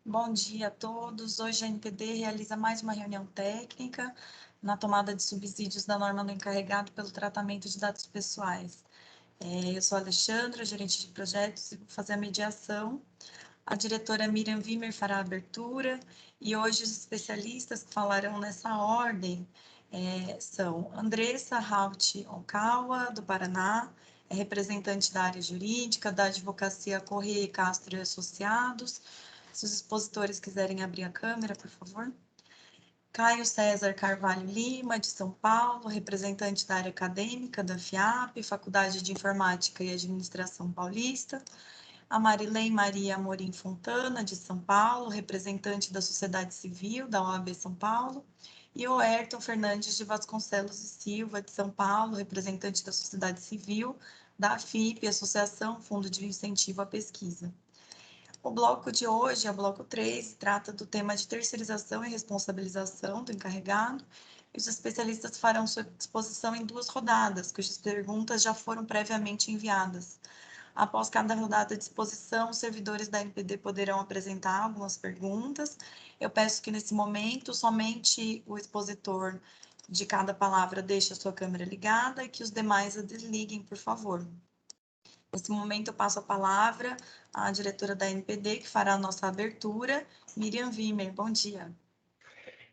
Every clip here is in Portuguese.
Bom dia a todos. Hoje a NPD realiza mais uma reunião técnica na tomada de subsídios da norma do encarregado pelo tratamento de dados pessoais. Eu sou a Alexandra, gerente de projetos, e vou fazer a mediação. A diretora Miriam Wimmer fará a abertura, e hoje os especialistas que falarão nessa ordem são Andressa Haut Onkawa, do Paraná, representante da área jurídica, da Advocacia Corrêa Castro e Associados. Se os expositores quiserem abrir a câmera, por favor. Caio César Carvalho Lima, de São Paulo, representante da área acadêmica da FIAP, Faculdade de Informática e Administração Paulista. A Marilene Maria Amorim Fontana, de São Paulo, representante da Sociedade Civil da OAB São Paulo. E o Ayrton Fernandes de Vasconcelos e Silva, de São Paulo, representante da Sociedade Civil da AFIP, Associação Fundo de Incentivo à Pesquisa. O bloco de hoje é o bloco 3, trata do tema de terceirização e responsabilização do encarregado, e os especialistas farão sua exposição em 2 rodadas, cujas perguntas já foram previamente enviadas. Após cada rodada de exposição, os servidores da NPD poderão apresentar algumas perguntas. Eu peço que, nesse momento, somente o expositor de cada palavra deixe a sua câmera ligada e que os demais a desliguem, por favor. Nesse momento, eu passo a palavra à diretora da NPD, que fará a nossa abertura, Miriam Wimmer. Bom dia.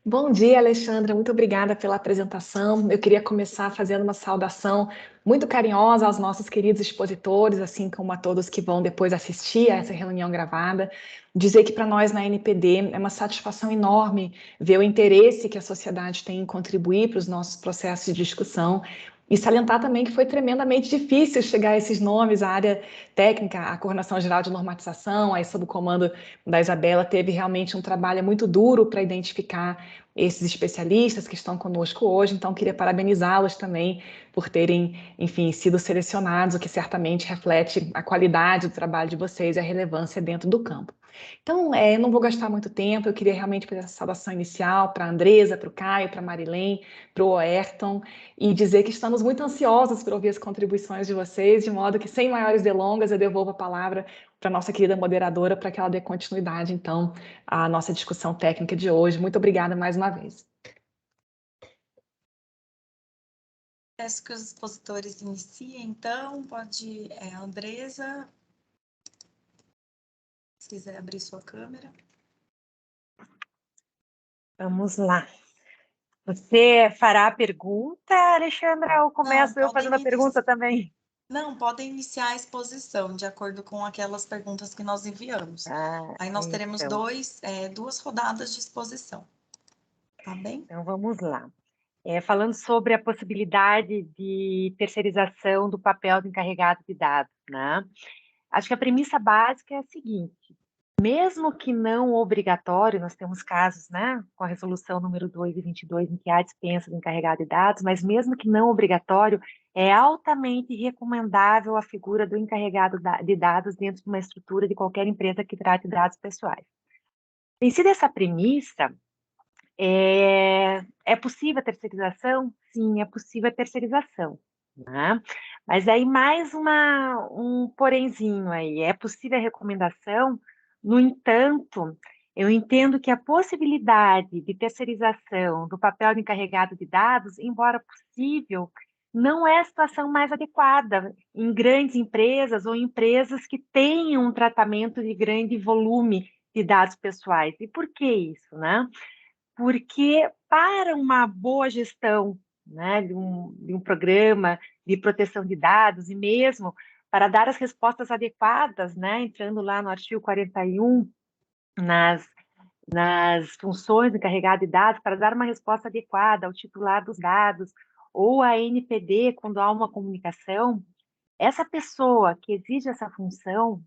Bom dia, Alexandra. Muito obrigada pela apresentação. Eu queria começar fazendo uma saudação muito carinhosa aos nossos queridos expositores, assim como a todos que vão depois assistir a essa reunião gravada. Dizer que para nós na NPD é uma satisfação enorme ver o interesse que a sociedade tem em contribuir para os nossos processos de discussão. E salientar também que foi tremendamente difícil chegar a esses nomes, a área técnica, a Coordenação Geral de Normatização, aí sob o comando da Isabela, teve realmente um trabalho muito duro para identificar esses especialistas que estão conosco hoje, então queria parabenizá-los também por terem, enfim, sido selecionados, o que certamente reflete a qualidade do trabalho de vocês e a relevância dentro do campo. Então, eu não vou gastar muito tempo, eu queria realmente fazer essa saudação inicial para a Andressa, para o Caio, para a Marilene, para o Ayrton, e dizer que estamos muito ansiosos por ouvir as contribuições de vocês, de modo que, sem maiores delongas, eu devolvo a palavra para a nossa querida moderadora, para que ela dê continuidade, então, à nossa discussão técnica de hoje. Muito obrigada mais uma vez. Peço que os expositores iniciem, então. Pode, Andressa, se quiser abrir sua câmera. Vamos lá. Você fará a pergunta, Alexandra, ou começo eu fazendo a pergunta também? Não, podem iniciar a exposição, de acordo com aquelas perguntas que nós enviamos. Aí nós teremos então. 2 rodadas de exposição. Tá bem? Então, vamos lá. Falando sobre a possibilidade de terceirização do papel do encarregado de dados, né? Acho que a premissa básica é a seguinte: mesmo que não obrigatório, nós temos casos, né, com a resolução número 2 e 22, em que há dispensa do encarregado de dados, mas mesmo que não obrigatório, é altamente recomendável a figura do encarregado de dados dentro de uma estrutura de qualquer empresa que trate dados pessoais. Em si dessa premissa, é possível a terceirização? Sim, é possível a terceirização, né? Mas aí mais um porenzinho aí, é possível a recomendação. No entanto, eu entendo que a possibilidade de terceirização do papel de encarregado de dados, embora possível, não é a situação mais adequada em grandes empresas ou empresas que tenham um tratamento de grande volume de dados pessoais. E por que isso, né? Porque para uma boa gestão, né, de um programa de proteção de dados, e mesmo para dar as respostas adequadas, né, entrando lá no artigo 41, nas funções do encarregado de dados, para dar uma resposta adequada ao titular dos dados, ou à NPD, quando há uma comunicação, essa pessoa que exige essa função,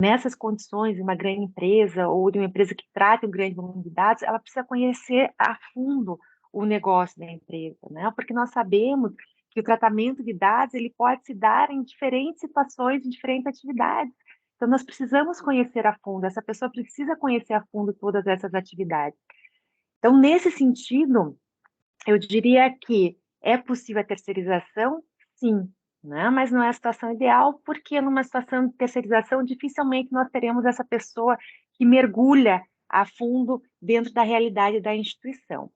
nessas condições, de uma grande empresa ou de uma empresa que trate um grande volume de dados, ela precisa conhecer a fundo o negócio da empresa, né? Porque nós sabemos que o tratamento de dados ele pode se dar em diferentes situações, em diferentes atividades. Então, nós precisamos conhecer a fundo, essa pessoa precisa conhecer a fundo todas essas atividades. Então, nesse sentido, eu diria que É possível a terceirização? Sim, né? Mas não é a situação ideal, porque numa situação de terceirização, dificilmente nós teremos essa pessoa que mergulha a fundo dentro da realidade da instituição.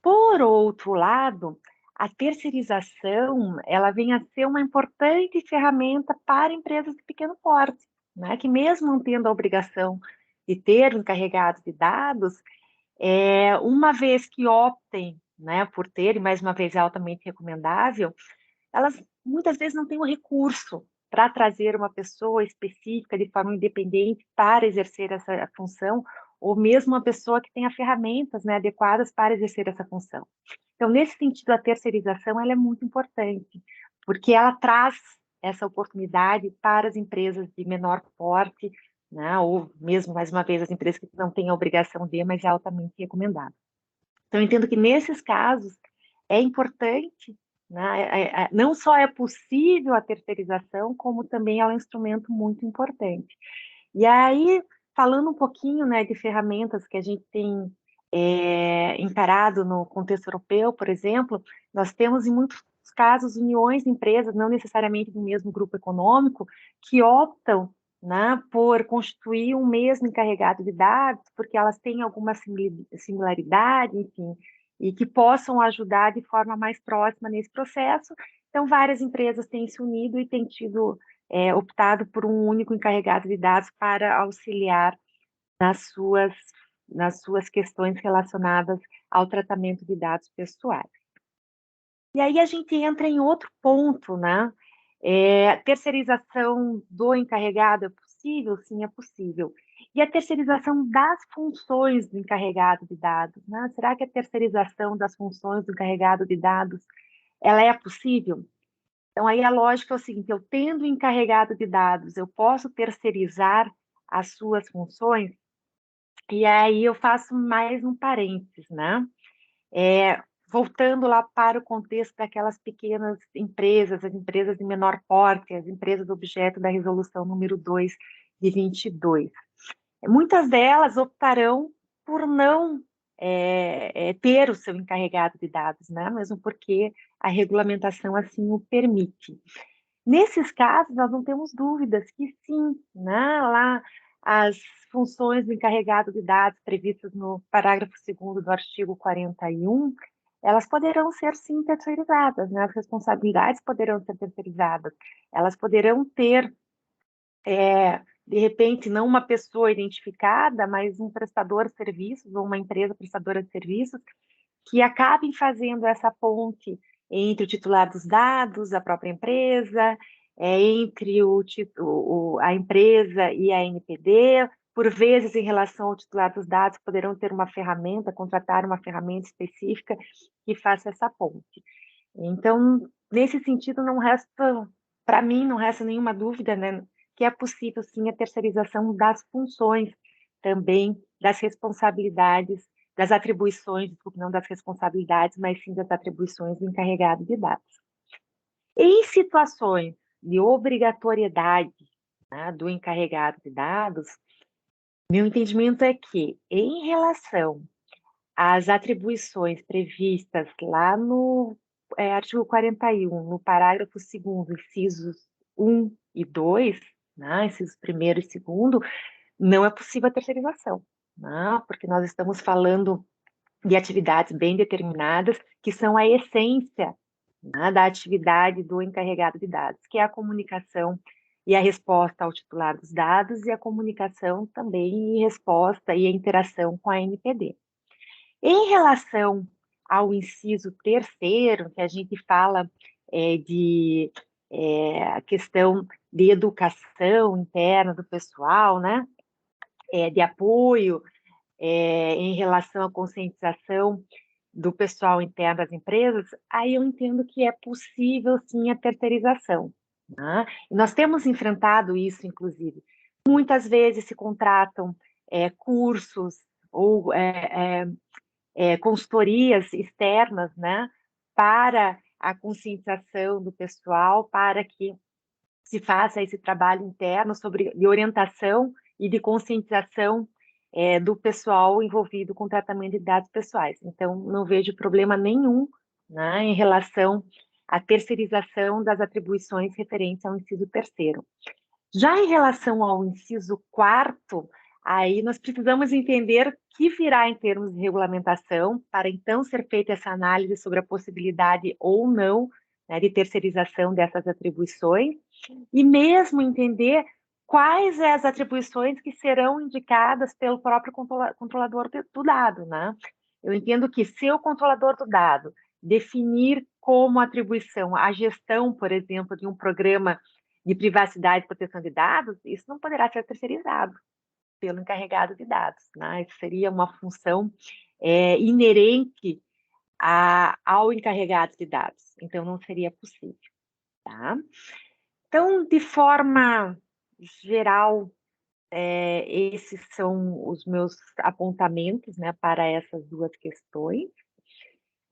Por outro lado, a terceirização, ela vem a ser uma importante ferramenta para empresas de pequeno porte, né? Que mesmo não tendo a obrigação de ter um encarregado de dados, uma vez que optem, né, por ter, e mais uma vez é altamente recomendável, elas muitas vezes não têm o recurso para trazer uma pessoa específica de forma independente para exercer essa função, ou mesmo uma pessoa que tenha ferramentas, né, adequadas para exercer essa função. Então, nesse sentido, a terceirização ela é muito importante, porque ela traz essa oportunidade para as empresas de menor porte, né, ou mesmo, mais uma vez, as empresas que não têm a obrigação de, mas é altamente recomendado. Então, eu entendo que nesses casos é importante, né, não só é possível a terceirização, como também ela é um instrumento muito importante. E aí, falando um pouquinho, né, de ferramentas que a gente tem encarado no contexto europeu, por exemplo, nós temos em muitos casos uniões de empresas, não necessariamente do mesmo grupo econômico, que optam, né, por constituir um mesmo encarregado de dados, porque elas têm alguma similaridade, enfim, e que possam ajudar de forma mais próxima nesse processo. Então, várias empresas têm se unido e têm optado por um único encarregado de dados para auxiliar nas suas questões relacionadas ao tratamento de dados pessoais. E aí a gente entra em outro ponto, né? Terceirização do encarregado é possível? Sim, é possível. E a terceirização das funções do encarregado de dados, né? Será que a terceirização das funções do encarregado de dados, ela é possível? Então, aí a lógica é o seguinte, eu tendo encarregado de dados, eu posso terceirizar as suas funções? E aí eu faço mais um parênteses, né? Voltando lá para o contexto daquelas pequenas empresas, as empresas de menor porte, as empresas objeto da resolução número 2 de 22. Muitas delas optarão por não ter o seu encarregado de dados, né? Mesmo porque a regulamentação assim o permite. Nesses casos, nós não temos dúvidas que sim, né? Lá as funções do encarregado de dados previstas no parágrafo 2º do artigo 41, elas poderão ser sim terceirizadas, né? As responsabilidades poderão ser terceirizadas, elas poderão ter, de repente, não uma pessoa identificada, mas um prestador de serviços ou uma empresa prestadora de serviços que acabem fazendo essa ponte entre o titular dos dados, a própria empresa, entre a empresa e a NPD, por vezes, em relação ao titular dos dados, poderão ter uma ferramenta, contratar uma ferramenta específica que faça essa ponte. Então, nesse sentido, não resta, para mim, não resta nenhuma dúvida, né, que é possível, sim, a terceirização das funções, também das responsabilidades, das atribuições, não das responsabilidades, mas sim das atribuições do encarregado de dados. Em situações de obrigatoriedade, né, do encarregado de dados, meu entendimento é que, em relação às atribuições previstas lá no artigo 41, no parágrafo 2º, incisos 1 e 2, né, incisos 1º e 2º, não é possível a terceirização, né, porque nós estamos falando de atividades bem determinadas, que são a essência, né, da atividade do encarregado de dados, que é a comunicação e a resposta ao titular dos dados e a comunicação também e resposta e a interação com a NPD. Em relação ao inciso 3º, que a gente fala de a questão de educação interna do pessoal, né, de apoio em relação à conscientização do pessoal interno das empresas, aí eu entendo que é possível, sim, a terceirização, né? E nós temos enfrentado isso, inclusive. Muitas vezes se contratam cursos ou consultorias externas, né, para a conscientização do pessoal, para que se faça esse trabalho interno de orientação e de conscientização do pessoal envolvido com o tratamento de dados pessoais. Então, não vejo problema nenhum, né, em relação à terceirização das atribuições referentes ao inciso 3º. Já em relação ao inciso 4º, aí nós precisamos entender o que virá em termos de regulamentação para então ser feita essa análise sobre a possibilidade ou não, né, de terceirização dessas atribuições, e mesmo entender quais são as atribuições que serão indicadas pelo próprio controlador do dado, né? Eu entendo que se o controlador do dado definir como atribuição a gestão, por exemplo, de um programa de privacidade e proteção de dados, isso não poderá ser terceirizado pelo encarregado de dados, né? Isso seria uma função inerente ao encarregado de dados, então não seria possível, tá? Então, de forma geral, esses são os meus apontamentos, né, para essas duas questões,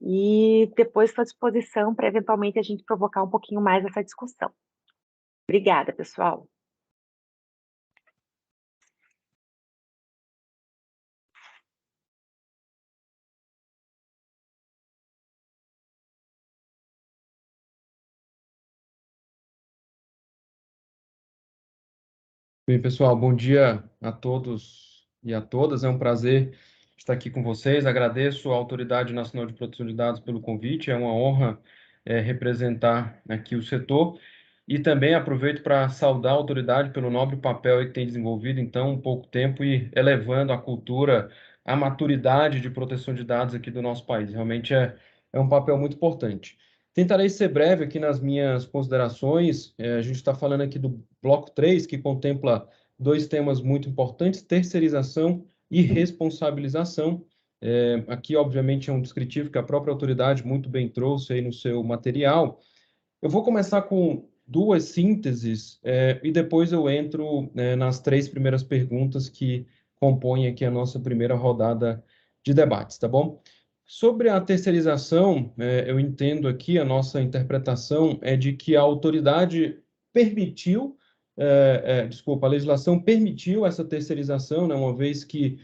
e depois estou à disposição para eventualmente a gente provocar um pouquinho mais essa discussão. Obrigada, pessoal. Bem, pessoal, bom dia a todos e a todas. É um prazer estar aqui com vocês. Agradeço à Autoridade Nacional de Proteção de Dados pelo convite. É uma honra representar aqui o setor. E também aproveito para saudar a autoridade pelo nobre papel que tem desenvolvido, então, um pouco tempo e elevando a cultura, a maturidade de proteção de dados aqui do nosso país. Realmente é um papel muito importante. Tentarei ser breve aqui nas minhas considerações. A gente está falando aqui do bloco 3, que contempla dois temas muito importantes: terceirização e responsabilização. Aqui, obviamente, é um descritivo que a própria autoridade muito bem trouxe aí no seu material. Eu vou começar com duas sínteses e depois eu entro nas três primeiras perguntas que compõem aqui a nossa primeira rodada de debates, tá bom? Sobre a terceirização, eu entendo aqui, a nossa interpretação é de que a autoridade permitiu, a legislação permitiu essa terceirização, né, uma vez que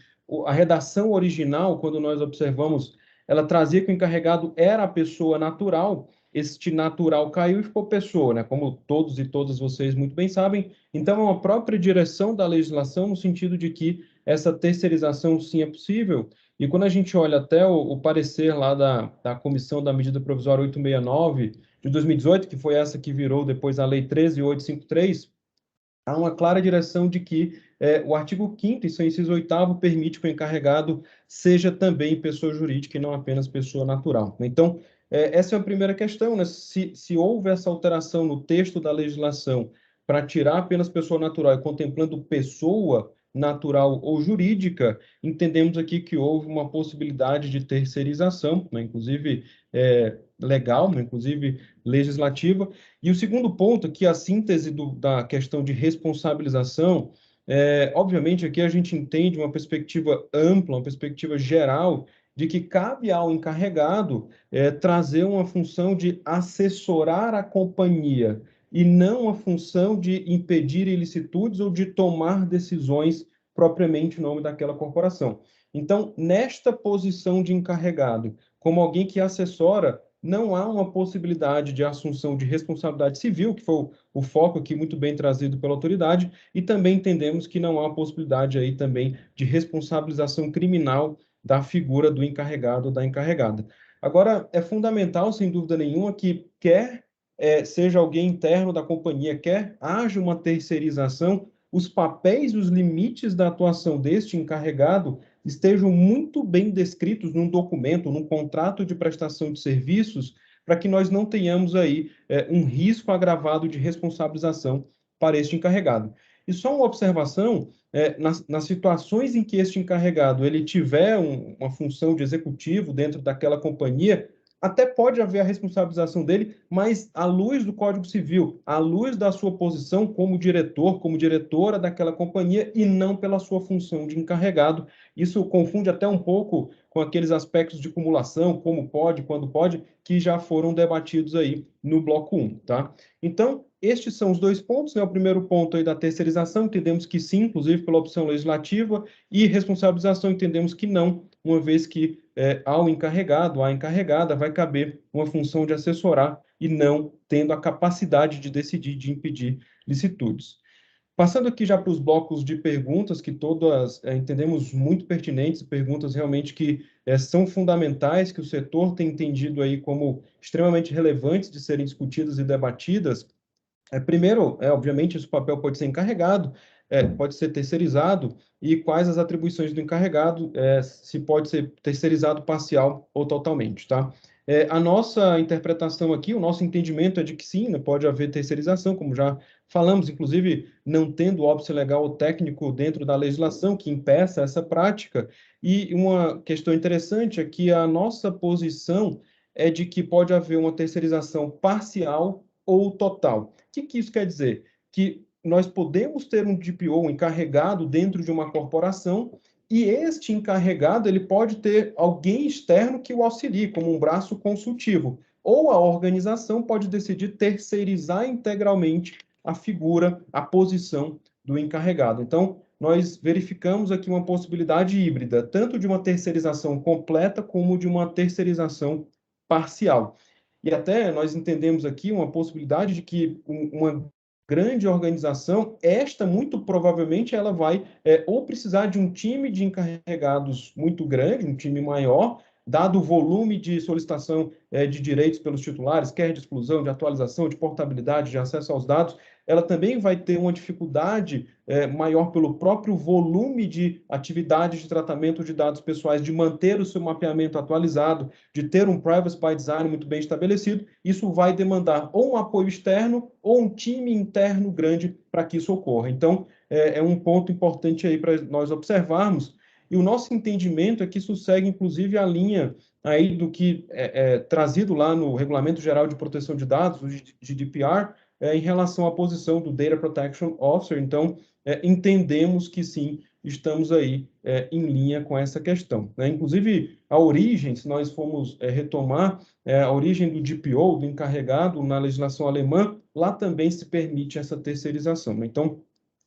a redação original, quando nós observamos, ela trazia que o encarregado era a pessoa natural. Este natural caiu e ficou pessoa, né? Como todos e todas vocês muito bem sabem. Então, é uma própria direção da legislação no sentido de que essa terceirização sim é possível. E quando a gente olha até o parecer lá da Comissão da Medida Provisória 869 de 2018, que foi essa que virou depois a Lei 13.853, há uma clara direção de que o artigo 5º, seu inciso 8º, permite que o encarregado seja também pessoa jurídica e não apenas pessoa natural. Então, essa é a primeira questão, né? Se houve essa alteração no texto da legislação para tirar apenas pessoa natural e contemplando pessoa natural ou jurídica, entendemos aqui que houve uma possibilidade de terceirização, né? Inclusive legal, né? Inclusive legislativa. E o segundo ponto, que a síntese da questão de responsabilização, obviamente aqui a gente entende uma perspectiva ampla, uma perspectiva geral, de que cabe ao encarregado trazer uma função de assessorar a companhia e não a função de impedir ilicitudes ou de tomar decisões propriamente em nome daquela corporação. Então, nesta posição de encarregado, como alguém que assessora, não há uma possibilidade de assunção de responsabilidade civil, que foi o foco aqui muito bem trazido pela autoridade, e também entendemos que não há possibilidade aí também de responsabilização criminal da figura do encarregado ou da encarregada. Agora, é fundamental, sem dúvida nenhuma, que seja alguém interno da companhia, quer haja uma terceirização, os papéis e os limites da atuação deste encarregado estejam muito bem descritos num documento, num contrato de prestação de serviços, para que nós não tenhamos aí um risco agravado de responsabilização para este encarregado. E só uma observação, nas situações em que este encarregado ele tiver uma função de executivo dentro daquela companhia, até pode haver a responsabilização dele, mas à luz do Código Civil, à luz da sua posição como diretor, como diretora daquela companhia, e não pela sua função de encarregado. Isso confunde até um pouco com aqueles aspectos de cumulação, como pode, quando pode, que já foram debatidos aí no bloco 1, tá? Então, estes são os dois pontos, né? O primeiro ponto aí da terceirização, entendemos que sim, inclusive pela opção legislativa, e responsabilização, entendemos que não, uma vez que ao encarregado, à encarregada, vai caber uma função de assessorar e não tendo a capacidade de decidir, de impedir licitudes. Passando aqui já para os blocos de perguntas, que todas entendemos muito pertinentes, perguntas realmente que são fundamentais, que o setor tem entendido aí como extremamente relevantes de serem discutidas e debatidas. Primeiro, obviamente, esse papel pode ser encarregado, pode ser terceirizado, e quais as atribuições do encarregado, se pode ser terceirizado parcial ou totalmente, tá? A nossa interpretação aqui, o nosso entendimento é de que sim, né, pode haver terceirização, como já falamos, inclusive não tendo óbice legal ou técnico dentro da legislação que impeça essa prática. E uma questão interessante é que a nossa posição é de que pode haver uma terceirização parcial ou total. O que isso quer dizer? Que nós podemos ter um DPO, um encarregado dentro de uma corporação, e este encarregado ele pode ter alguém externo que o auxilie, como um braço consultivo. Ou a organização pode decidir terceirizar integralmente a figura, a posição do encarregado. Então, nós verificamos aqui uma possibilidade híbrida, tanto de uma terceirização completa como de uma terceirização parcial. E até nós entendemos aqui uma possibilidade de que uma grande organização, esta muito provavelmente ela vai ou precisar de um time de encarregados muito grande, um time maior, dado o volume de solicitação de direitos pelos titulares, quer de exclusão, de atualização, de portabilidade, de acesso aos dados, ela também vai ter uma dificuldade maior pelo próprio volume de atividades de tratamento de dados pessoais, de manter o seu mapeamento atualizado, de ter um privacy by design muito bem estabelecido. Isso vai demandar ou um apoio externo ou um time interno grande para que isso ocorra. Então, é um ponto importante aí para nós observarmos. E o nosso entendimento é que isso segue, inclusive, a linha aí do que é trazido lá no Regulamento Geral de Proteção de Dados, o GDPR, em relação à posição do Data Protection Officer. Então, entendemos que sim, estamos aí em linha com essa questão, né? Inclusive, a origem, se nós formos retomar, a origem do DPO, do encarregado, na legislação alemã, lá também se permite essa terceirização. Então,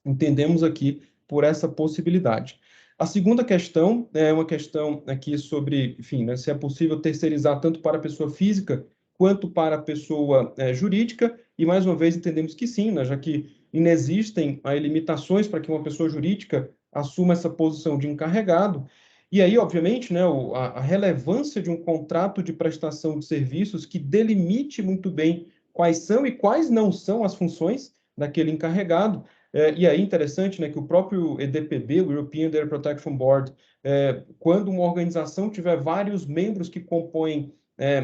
entendemos aqui por essa possibilidade. A segunda questão é uma questão aqui sobre, enfim, né, se é possível terceirizar tanto para a pessoa física quanto para a pessoa jurídica, e mais uma vez entendemos que sim, né, já que inexistem aí limitações para que uma pessoa jurídica assuma essa posição de encarregado. E aí, obviamente, né, a relevância de um contrato de prestação de serviços que delimite muito bem quais são e quais não são as funções daquele encarregado. E aí, interessante, né, que o próprio EDPB, o European Data Protection Board, quando uma organização tiver vários membros que compõem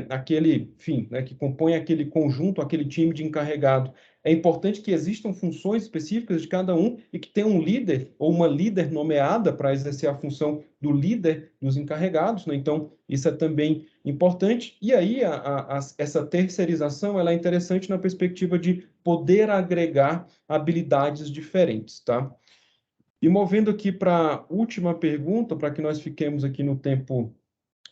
aquele, enfim, né, que compõem aquele conjunto, aquele time de encarregado, é importante que existam funções específicas de cada um e que tenha um líder ou uma líder nomeada para exercer a função do líder dos encarregados, né? Então, isso é também importante. E aí, essa terceirização ela é interessante na perspectiva de poder agregar habilidades diferentes, tá? E movendo aqui para a última pergunta, para que nós fiquemos aqui no tempo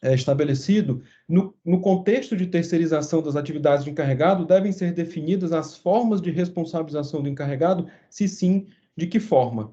estabelecido, no contexto de terceirização das atividades de encarregado, devem ser definidas as formas de responsabilização do encarregado, se sim, de que forma?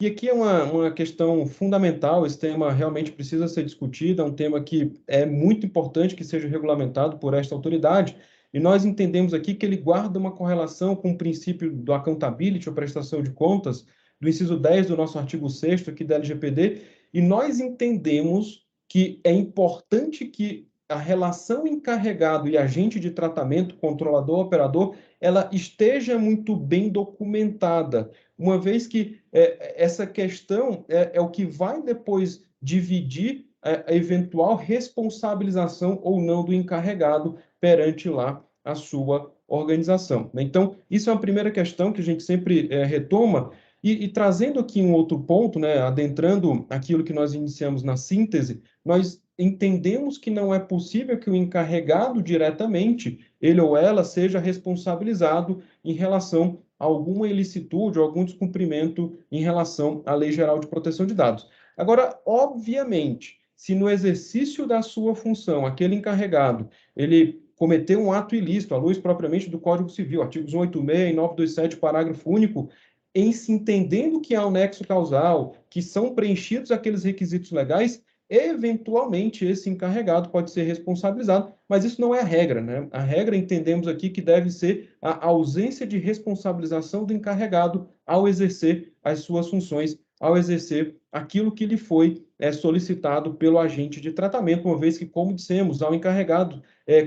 E aqui é uma questão fundamental, esse tema realmente precisa ser discutido, é um tema que é muito importante que seja regulamentado por esta autoridade, e nós entendemos aqui que ele guarda uma correlação com o princípio do accountability, ou prestação de contas, do inciso 10 do nosso artigo 6º aqui da LGPD, e nós entendemos que é importante que a relação encarregado e agente de tratamento, controlador, operador, ela esteja muito bem documentada, uma vez que essa questão é o que vai depois dividir a eventual responsabilização ou não do encarregado perante lá a sua organização. Então, isso é uma primeira questão que a gente sempre retoma, e trazendo aqui um outro ponto, né, adentrando aquilo que nós iniciamos na síntese, nós entendemos que não é possível que o encarregado diretamente, ele ou ela, seja responsabilizado em relação a alguma ilicitude ou algum descumprimento em relação à Lei Geral de Proteção de Dados. Agora, obviamente, se no exercício da sua função, aquele encarregado, ele cometeu um ato ilícito, à luz propriamente do Código Civil, artigos 186 e 927, parágrafo único, em se entendendo que há um nexo causal, que são preenchidos aqueles requisitos legais, eventualmente esse encarregado pode ser responsabilizado, mas isso não é a regra, né? A regra, entendemos aqui, que deve ser a ausência de responsabilização do encarregado ao exercer as suas funções, ao exercer aquilo que lhe foi solicitado pelo agente de tratamento, uma vez que, como dissemos, ao encarregado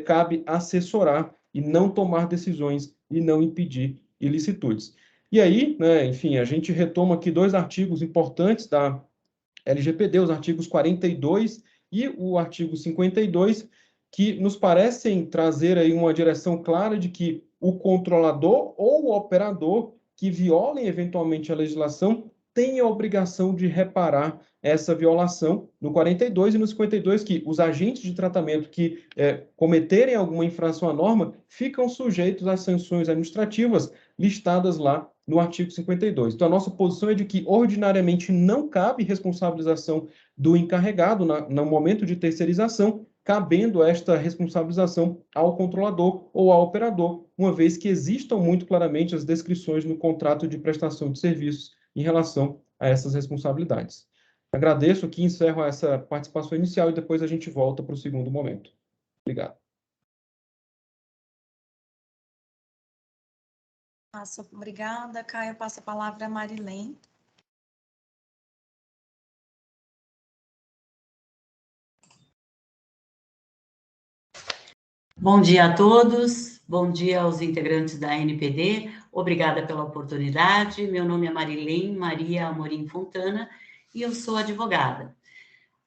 cabe assessorar e não tomar decisões e não impedir ilicitudes. E aí, né, enfim, a gente retoma aqui 2 artigos importantes da LGPD, os artigos 42 e o artigo 52, que nos parecem trazer aí uma direção clara de que o controlador ou o operador que violem eventualmente a legislação tem a obrigação de reparar essa violação no 42 e no 52, que os agentes de tratamento que cometerem alguma infração à norma ficam sujeitos às sanções administrativas listadas lá no artigo 52. Então, a nossa posição é de que, ordinariamente, não cabe responsabilização do encarregado no momento de terceirização, cabendo esta responsabilização ao controlador ou ao operador, uma vez que existam muito claramente as descrições no contrato de prestação de serviços em relação a essas responsabilidades. Agradeço aqui, encerro essa participação inicial e depois a gente volta para o segundo momento. Obrigado. Obrigada, Caio. Eu passo a palavra a Marilene. Bom dia a todos, bom dia aos integrantes da NPD, obrigada pela oportunidade. Meu nome é Marilene Maria Amorim Fontana e eu sou advogada.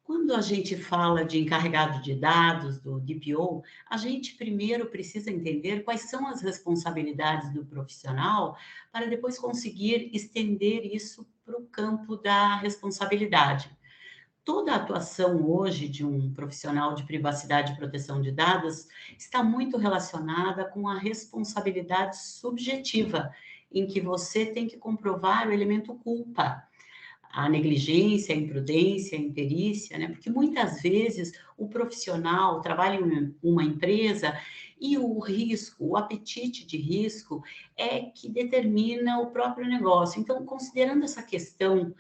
Quando a gente fala de encarregado de dados, do DPO, a gente primeiro precisa entender quais são as responsabilidades do profissional para depois conseguir estender isso para o campo da responsabilidade. Toda a atuação hoje de um profissional de privacidade e proteção de dados está muito relacionada com a responsabilidade subjetiva, em que você tem que comprovar o elemento culpa, a negligência, a imprudência, a imperícia, né? Porque muitas vezes o profissional trabalha em uma empresa e o risco, o apetite de risco é que determina o próprio negócio. Então, considerando essa questão,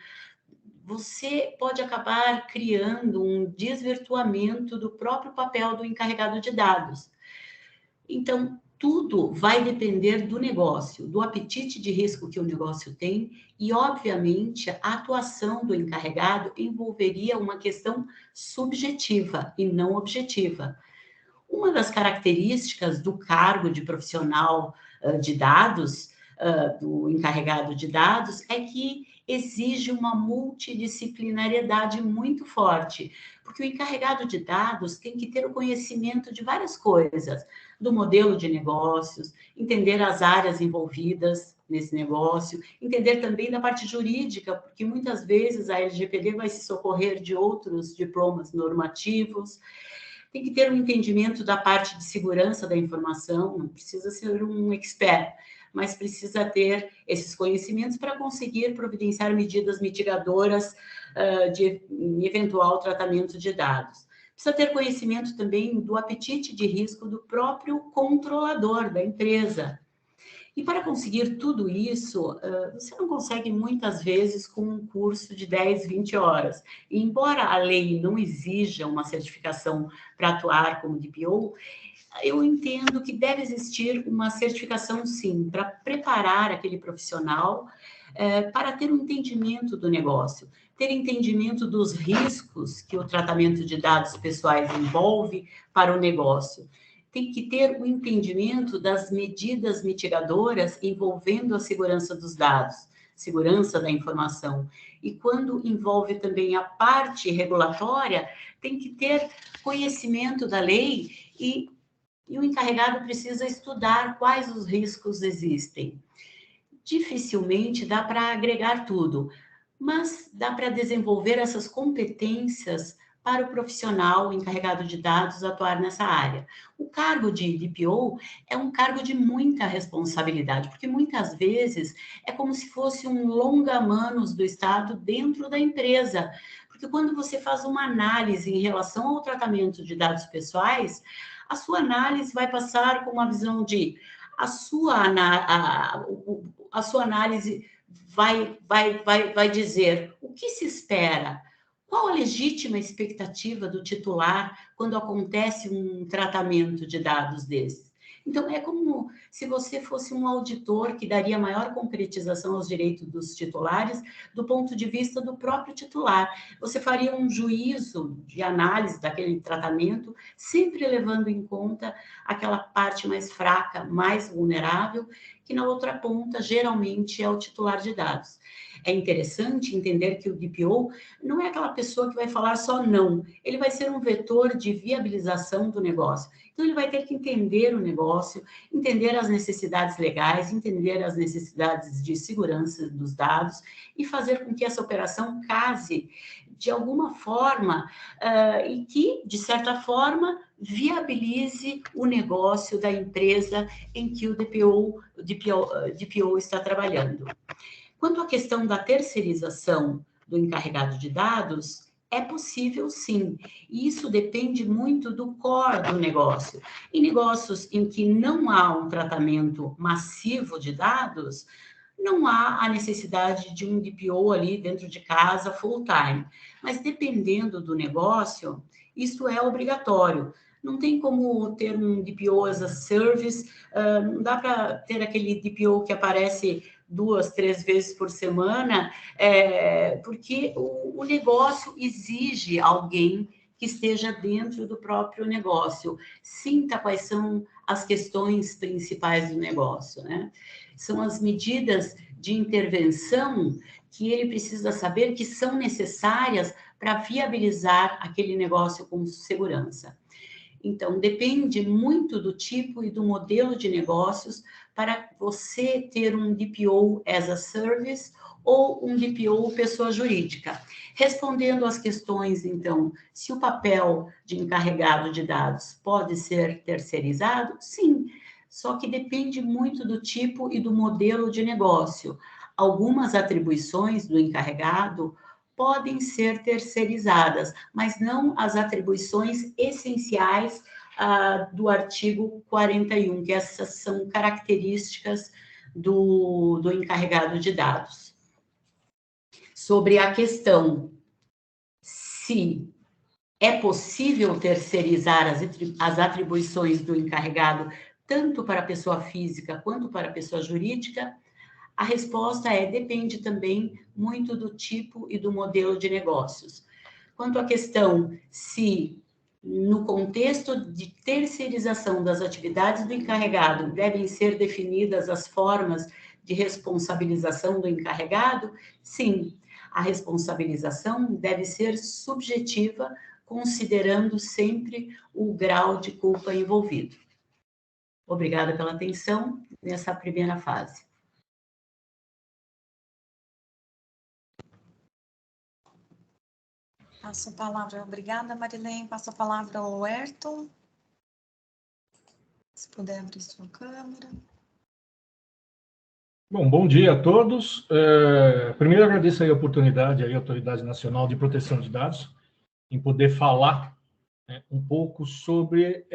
você pode acabar criando um desvirtuamento do próprio papel do encarregado de dados. Então, tudo vai depender do negócio, do apetite de risco que o negócio tem e, obviamente, a atuação do encarregado envolveria uma questão subjetiva e não objetiva. Uma das características do cargo de profissional de dados, do encarregado de dados, é que exige uma multidisciplinariedade muito forte, porque o encarregado de dados tem que ter o conhecimento de várias coisas, do modelo de negócios, entender as áreas envolvidas nesse negócio, entender também da parte jurídica, porque muitas vezes a LGPD vai se socorrer de outros diplomas normativos, tem que ter um entendimento da parte de segurança da informação, não precisa ser um expert, mas precisa ter esses conhecimentos para conseguir providenciar medidas mitigadoras de eventual tratamento de dados. Precisa ter conhecimento também do apetite de risco do próprio controlador da empresa. E para conseguir tudo isso, você não consegue muitas vezes com um curso de 10, 20 horas. E embora a lei não exija uma certificação para atuar como DPO, eu entendo que deve existir uma certificação, sim, para preparar aquele profissional para ter um entendimento do negócio, ter entendimento dos riscos que o tratamento de dados pessoais envolve para o negócio. Tem que ter o entendimento das medidas mitigadoras envolvendo a segurança dos dados, segurança da informação. E quando envolve também a parte regulatória, tem que ter conhecimento da lei e o encarregado precisa estudar quais os riscos existem. Dificilmente dá para agregar tudo, mas dá para desenvolver essas competências para o profissional encarregado de dados atuar nessa área. O cargo de DPO é um cargo de muita responsabilidade, porque muitas vezes é como se fosse um longa-manos do Estado dentro da empresa, porque quando você faz uma análise em relação ao tratamento de dados pessoais, a sua análise vai passar com uma visão de a sua análise vai dizer o que se espera, Qual a legítima expectativa do titular quando acontece um tratamento de dados desses? Então, é como se você fosse um auditor que daria maior concretização aos direitos dos titulares do ponto de vista do próprio titular. Você faria um juízo de análise daquele tratamento, sempre levando em conta aquela parte mais fraca, mais vulnerável, que na outra ponta, geralmente, é o titular de dados. É interessante entender que o DPO não é aquela pessoa que vai falar só não, ele vai ser um vetor de viabilização do negócio. Então, ele vai ter que entender o negócio, entender as necessidades legais, entender as necessidades de segurança dos dados e fazer com que essa operação case de alguma forma e que, de certa forma, viabilize o negócio da empresa em que o DPO está trabalhando. Quanto à questão da terceirização do encarregado de dados, é possível sim, e isso depende muito do core do negócio. Em negócios em que não há um tratamento massivo de dados, não há a necessidade de um DPO ali dentro de casa full time. Mas dependendo do negócio, isso é obrigatório. Não tem como ter um DPO as a service, não dá para ter aquele DPO que aparece 2, 3 vezes por semana, porque o negócio exige alguém que esteja dentro do próprio negócio, sinta quais são as questões principais do negócio, né? São as medidas de intervenção que ele precisa saber que são necessárias para viabilizar aquele negócio com segurança. Então, depende muito do tipo e do modelo de negócios para você ter um DPO as a service ou um DPO pessoa jurídica. Respondendo às questões, então, se o papel de encarregado de dados pode ser terceirizado? Sim, só que depende muito do tipo e do modelo de negócio. Algumas atribuições do encarregado podem ser terceirizadas, mas não as atribuições essenciais do artigo 41, que essas são características do encarregado de dados. Sobre a questão se é possível terceirizar as atribuições do encarregado tanto para a pessoa física quanto para a pessoa jurídica, a resposta depende também muito do tipo e do modelo de negócios. Quanto à questão se, no contexto de terceirização das atividades do encarregado, devem ser definidas as formas de responsabilização do encarregado, sim, a responsabilização deve ser subjetiva, considerando sempre o grau de culpa envolvido. Obrigada pela atenção nessa primeira fase. Passo a palavra, obrigada, Marilene. Passo a palavra ao Ayrton. Se puder abrir sua câmera. Bom dia a todos. Primeiro, agradeço aí a oportunidade à Autoridade Nacional de Proteção de Dados em poder falar um pouco sobre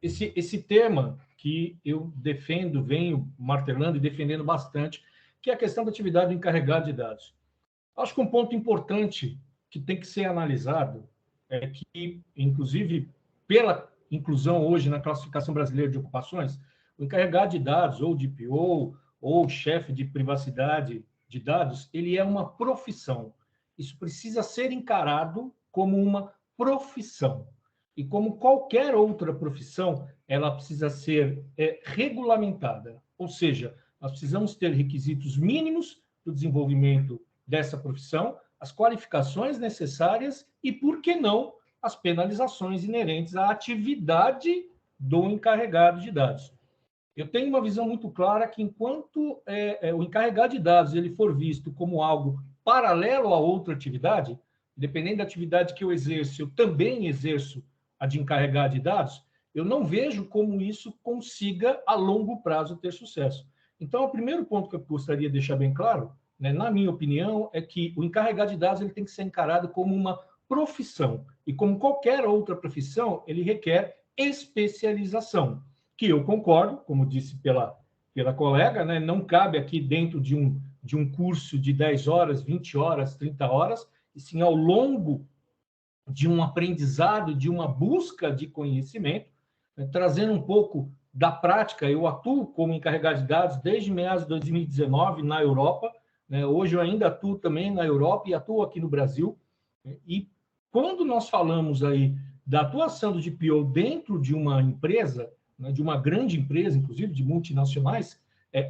esse tema que eu defendo, venho martelando e defendendo bastante, que é a questão da atividade do encarregado de dados. Acho que um ponto importante que tem que ser analisado é que, inclusive, pela inclusão hoje na classificação brasileira de ocupações, o encarregado de dados, ou DPO, ou chefe de privacidade de dados, ele é uma profissão. Isso precisa ser encarado como uma profissão. E como qualquer outra profissão, ela precisa ser regulamentada. Ou seja, nós precisamos ter requisitos mínimos do desenvolvimento dessa profissão, as qualificações necessárias e, por que não, as penalizações inerentes à atividade do encarregado de dados. Eu tenho uma visão muito clara que, enquanto o encarregado de dados ele for visto como algo paralelo a outra atividade, dependendo da atividade que eu exerço, eu também exerço a de encarregado de dados, eu não vejo como isso consiga, a longo prazo, ter sucesso. Então, o primeiro ponto que eu gostaria de deixar bem claro, na minha opinião, é que o encarregado de dados ele tem que ser encarado como uma profissão. E como qualquer outra profissão, ele requer especialização, que eu concordo, como disse pela colega, não cabe aqui dentro de um curso de 10 horas, 20 horas, 30 horas, sim, ao longo de um aprendizado, de uma busca de conhecimento, trazendo um pouco da prática. Eu atuo como encarregado de dados desde meados de 2019 na Europa, né? Hoje eu ainda atuo também na Europa e atuo aqui no Brasil. E quando nós falamos aí da atuação do DPO dentro de uma empresa, né, de uma grande empresa, inclusive de multinacionais,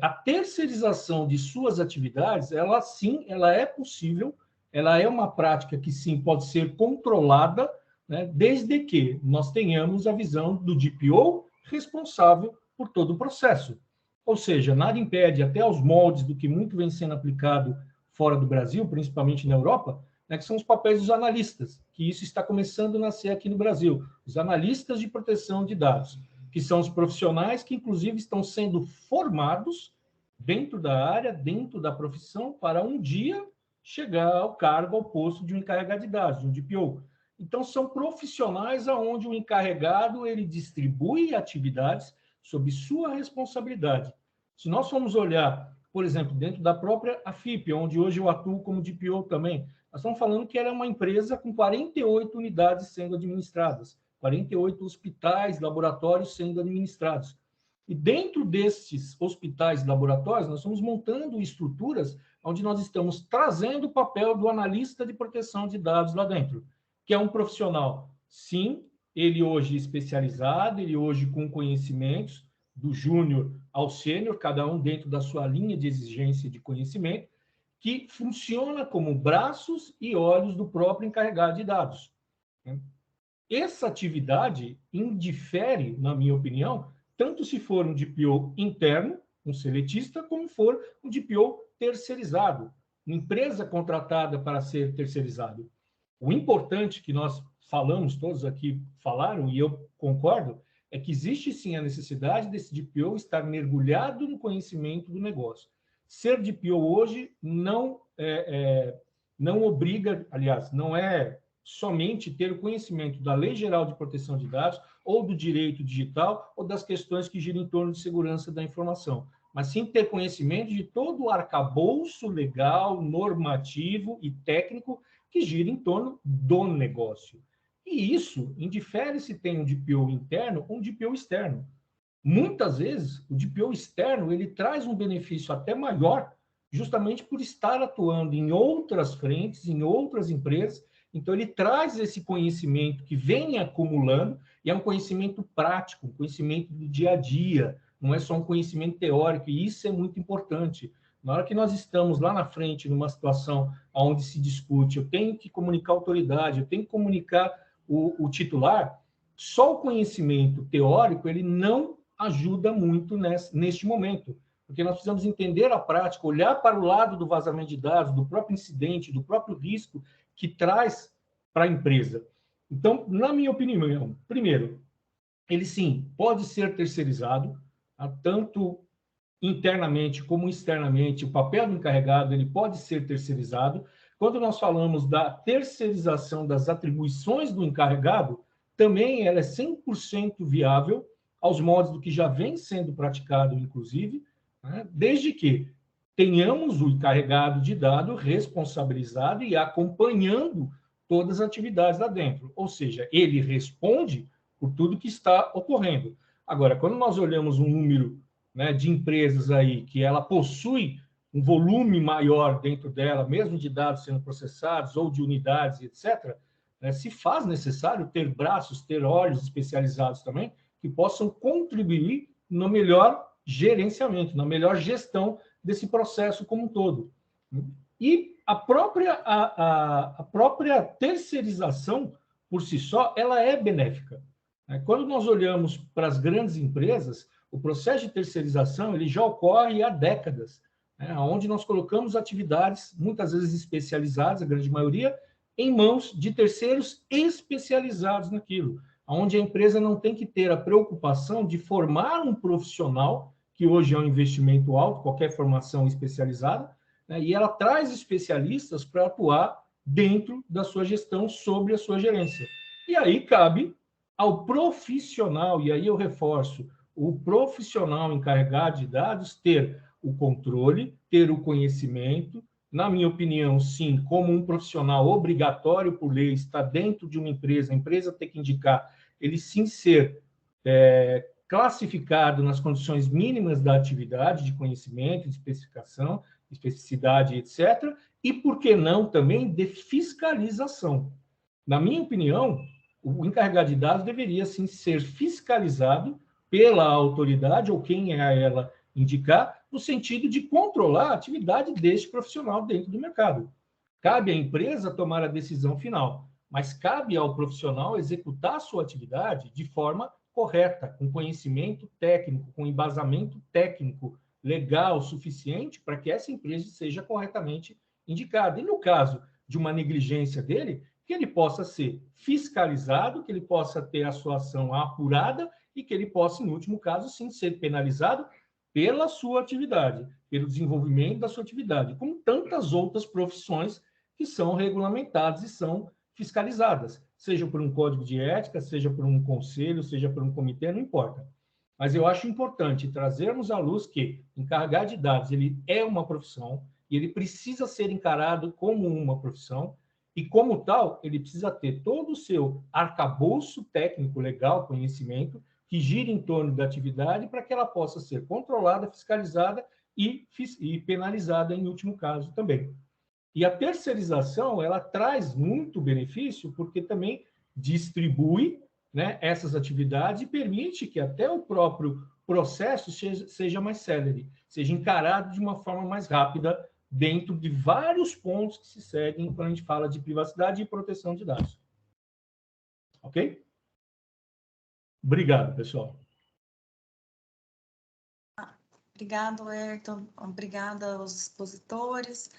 a terceirização de suas atividades, ela sim, ela é possível, ela é uma prática que sim pode ser controlada, né, desde que nós tenhamos a visão do DPO responsável por todo o processo. Ou seja, nada impede, até aos moldes do que muito vem sendo aplicado fora do Brasil, principalmente na Europa, né, que são os papéis dos analistas, que isso está começando a nascer aqui no Brasil, os analistas de proteção de dados, que são os profissionais que, inclusive, estão sendo formados dentro da área, dentro da profissão, para um dia chegar ao cargo, ao posto de um encarregado de dados, de um DPO. Então, são profissionais onde o encarregado ele distribui atividades sob sua responsabilidade. Se nós formos olhar, por exemplo, dentro da própria AFIP, onde hoje eu atuo como DPO também, nós estamos falando que ela é uma empresa com 48 unidades sendo administradas, 48 hospitais, laboratórios sendo administrados. E dentro desses hospitais e laboratórios, nós estamos montando estruturas onde nós estamos trazendo o papel do analista de proteção de dados lá dentro, que é um profissional, sim, ele hoje especializado, ele hoje com conhecimentos, do júnior ao sênior, cada um dentro da sua linha de exigência de conhecimento, que funciona como braços e olhos do próprio encarregado de dados. Essa atividade indifere, na minha opinião, tanto se for um DPO interno, um seletista, como for um DPO terceirizado, uma empresa contratada para ser terceirizado. O importante que nós falamos, todos aqui falaram, e eu concordo, é que existe sim a necessidade desse DPO estar mergulhado no conhecimento do negócio. Ser DPO hoje não obriga, aliás, não é somente ter o conhecimento da Lei Geral de Proteção de Dados ou do direito digital ou das questões que giram em torno de segurança da informação, mas sim ter conhecimento de todo o arcabouço legal, normativo e técnico que gira em torno do negócio. E isso indifere se tem um DPO interno ou um DPO externo. Muitas vezes, o DPO externo ele traz um benefício até maior, justamente por estar atuando em outras frentes, em outras empresas. Então, ele traz esse conhecimento que vem acumulando, e é um conhecimento prático, um conhecimento do dia a dia, não é só um conhecimento teórico, e isso é muito importante. Na hora que nós estamos lá na frente, numa situação onde se discute, eu tenho que comunicar a autoridade, eu tenho que comunicar o titular, só o conhecimento teórico ele não ajuda muito neste momento, porque nós precisamos entender a prática, olhar para o lado do vazamento de dados, do próprio incidente, do próprio risco que traz para a empresa. Então, na minha opinião, primeiro, ele sim pode ser terceirizado, tanto internamente como externamente, o papel do encarregado ele pode ser terceirizado. Quando nós falamos da terceirização das atribuições do encarregado, também ela é 100% viável aos moldes do que já vem sendo praticado, inclusive, né, desde que tenhamos o encarregado de dado responsabilizado e acompanhando todas as atividades lá dentro. Ou seja, ele responde por tudo que está ocorrendo. Agora, quando nós olhamos um número, né, de empresas aí que ela possui um volume maior dentro dela, mesmo de dados sendo processados ou de unidades, etc., né, se faz necessário ter braços, ter olhos especializados também que possam contribuir no melhor gerenciamento, na melhor gestão desse processo como um todo. E a própria terceirização, por si só, ela é benéfica. Quando nós olhamos para as grandes empresas, o processo de terceirização ele já ocorre há décadas, né, onde nós colocamos atividades, muitas vezes especializadas, a grande maioria, em mãos de terceiros especializados naquilo, onde a empresa não tem que ter a preocupação de formar um profissional, que hoje é um investimento alto, qualquer formação especializada, né, e ela traz especialistas para atuar dentro da sua gestão, sobre a sua gerência. E aí cabe ao profissional, e aí eu reforço, o profissional encarregado de dados ter o controle, ter o conhecimento, na minha opinião, sim, como um profissional obrigatório por lei, está dentro de uma empresa, a empresa tem que indicar ele sim ser classificado nas condições mínimas da atividade, de conhecimento, de especificação, especificidade, etc., e, por que não, também de fiscalização. Na minha opinião, o encarregado de dados deveria, sim, ser fiscalizado pela autoridade, ou quem é ela indicar, no sentido de controlar a atividade deste profissional dentro do mercado. Cabe à empresa tomar a decisão final, mas cabe ao profissional executar a sua atividade de forma correta, com conhecimento técnico, com embasamento técnico legal suficiente para que essa empresa seja corretamente indicada. E no caso de uma negligência dele, que ele possa ser fiscalizado, que ele possa ter a sua ação apurada e que ele possa, em último caso, sim, ser penalizado pela sua atividade, pelo desenvolvimento da sua atividade, como tantas outras profissões que são regulamentadas e são fiscalizadas, seja por um código de ética, seja por um conselho, seja por um comitê, não importa. Mas eu acho importante trazermos à luz que encarregado de dados ele é uma profissão e ele precisa ser encarado como uma profissão e, como tal, ele precisa ter todo o seu arcabouço técnico, legal, conhecimento, que gira em torno da atividade para que ela possa ser controlada, fiscalizada e penalizada em último caso também. E a terceirização, ela traz muito benefício, porque também distribui, né, essas atividades e permite que até o próprio processo seja mais célere, seja encarado de uma forma mais rápida dentro de vários pontos que se seguem quando a gente fala de privacidade e proteção de dados. Ok? Obrigado, pessoal. Obrigado, Ayrton. Obrigada aos expositores.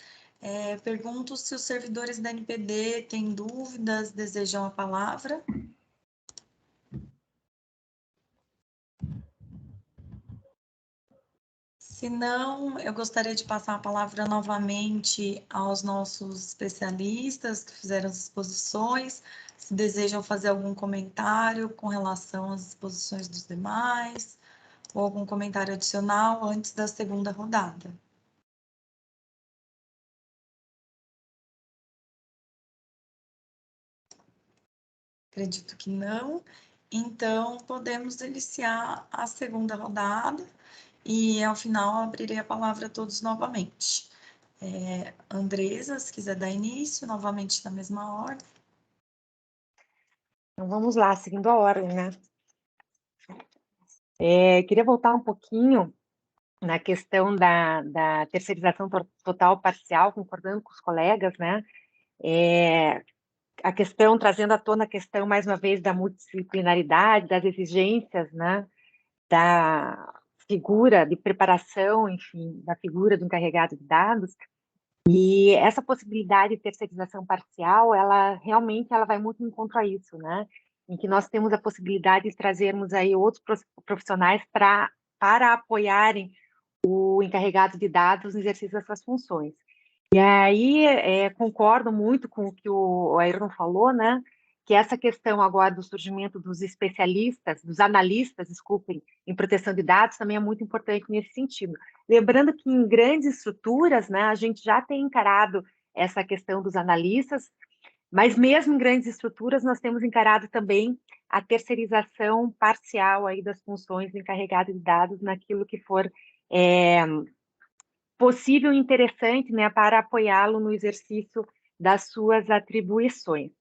Pergunto se os servidores da NPD têm dúvidas, desejam a palavra. Se não, eu gostaria de passar a palavra novamente aos nossos especialistas que fizeram as exposições, se desejam fazer algum comentário com relação às exposições dos demais, ou algum comentário adicional antes da segunda rodada. Acredito que não. Então, podemos iniciar a segunda rodada e, ao final, abrirei a palavra a todos novamente. Andresa, se quiser dar início, novamente na mesma ordem. Então, vamos lá, seguindo a ordem, né? Queria voltar um pouquinho na questão da terceirização total parcial, concordando com os colegas, né? A questão, trazendo à tona a questão, mais uma vez, da multidisciplinaridade, das exigências, né? Da figura de preparação, enfim, da figura do encarregado de dados. E essa possibilidade de terceirização parcial, ela realmente vai muito em contra isso, né? Em que nós temos a possibilidade de trazermos aí outros profissionais para apoiarem o encarregado de dados no exercício das suas funções. E aí, concordo muito com o que o Ayrton falou, né? Que essa questão agora do surgimento dos especialistas, dos analistas, desculpem, em proteção de dados também é muito importante nesse sentido. Lembrando que em grandes estruturas, né, a gente já tem encarado essa questão dos analistas, mas mesmo em grandes estruturas nós temos encarado também a terceirização parcial aí das funções do encarregado de dados naquilo que for possível e interessante, né, para apoiá-lo no exercício das suas atribuições.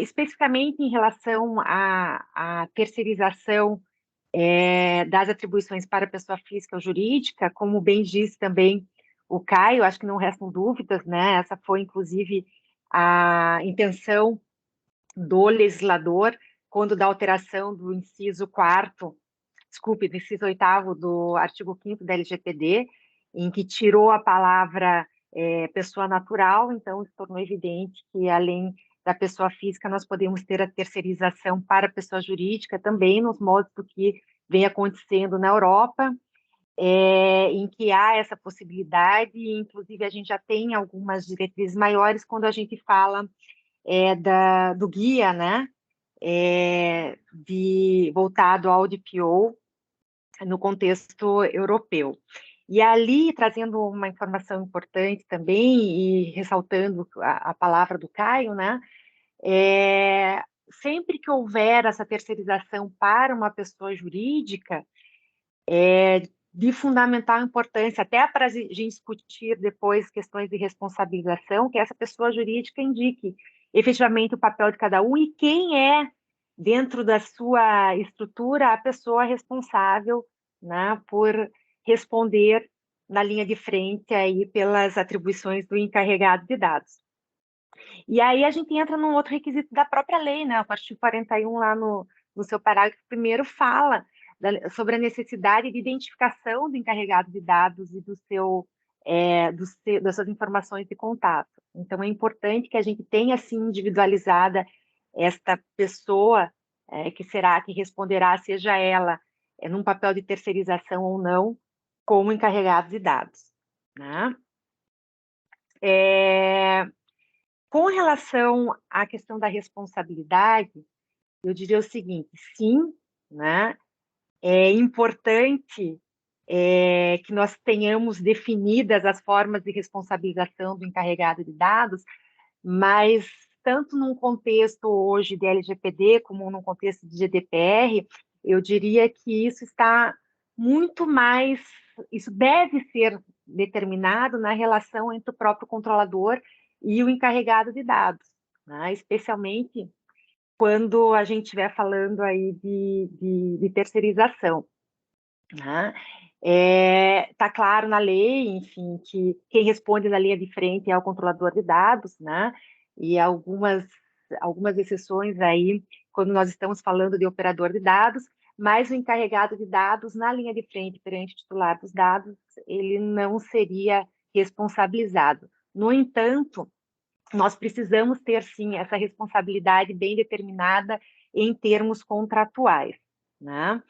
Especificamente em relação à terceirização das atribuições para pessoa física ou jurídica, como bem disse também o Caio, acho que não restam dúvidas, né? Essa foi, inclusive, a intenção do legislador quando da alteração do inciso 4º, desculpe, do inciso 8º do artigo 5º da LGPD, em que tirou a palavra pessoa natural, então se tornou evidente que, além da pessoa física, nós podemos ter a terceirização para a pessoa jurídica também, nos modos do que vem acontecendo na Europa, em que há essa possibilidade, e inclusive a gente já tem algumas diretrizes maiores quando a gente fala do guia, né, voltado ao DPO no contexto europeu. E ali, trazendo uma informação importante também, e ressaltando a palavra do Caio, né? Sempre que houver essa terceirização para uma pessoa jurídica, de fundamental importância, até para a gente discutir depois questões de responsabilização, que essa pessoa jurídica indique efetivamente o papel de cada um e quem é, dentro da sua estrutura, a pessoa responsável, né, por responder na linha de frente aí pelas atribuições do encarregado de dados. E aí a gente entra num outro requisito da própria lei, né? O artigo 41 lá no seu parágrafo primeiro fala sobre a necessidade de identificação do encarregado de dados e das suas informações de contato. Então, é importante que a gente tenha, assim, individualizada esta pessoa que responderá, seja ela num papel de terceirização ou não, como encarregado de dados, né? Com relação à questão da responsabilidade, eu diria o seguinte: sim, né? É importante que nós tenhamos definidas as formas de responsabilização do encarregado de dados, mas tanto num contexto hoje de LGPD como num contexto de GDPR, eu diria que isso deve ser determinado na relação entre o próprio controlador e o encarregado de dados, né? Especialmente quando a gente estiver falando aí de terceirização, né? Tá claro na lei, enfim, que quem responde na linha de frente é o controlador de dados, né? E algumas exceções aí, quando nós estamos falando de operador de dados, mas o encarregado de dados na linha de frente perante o titular dos dados, ele não seria responsabilizado. No entanto, nós precisamos ter, sim, essa responsabilidade bem determinada em termos contratuais, né?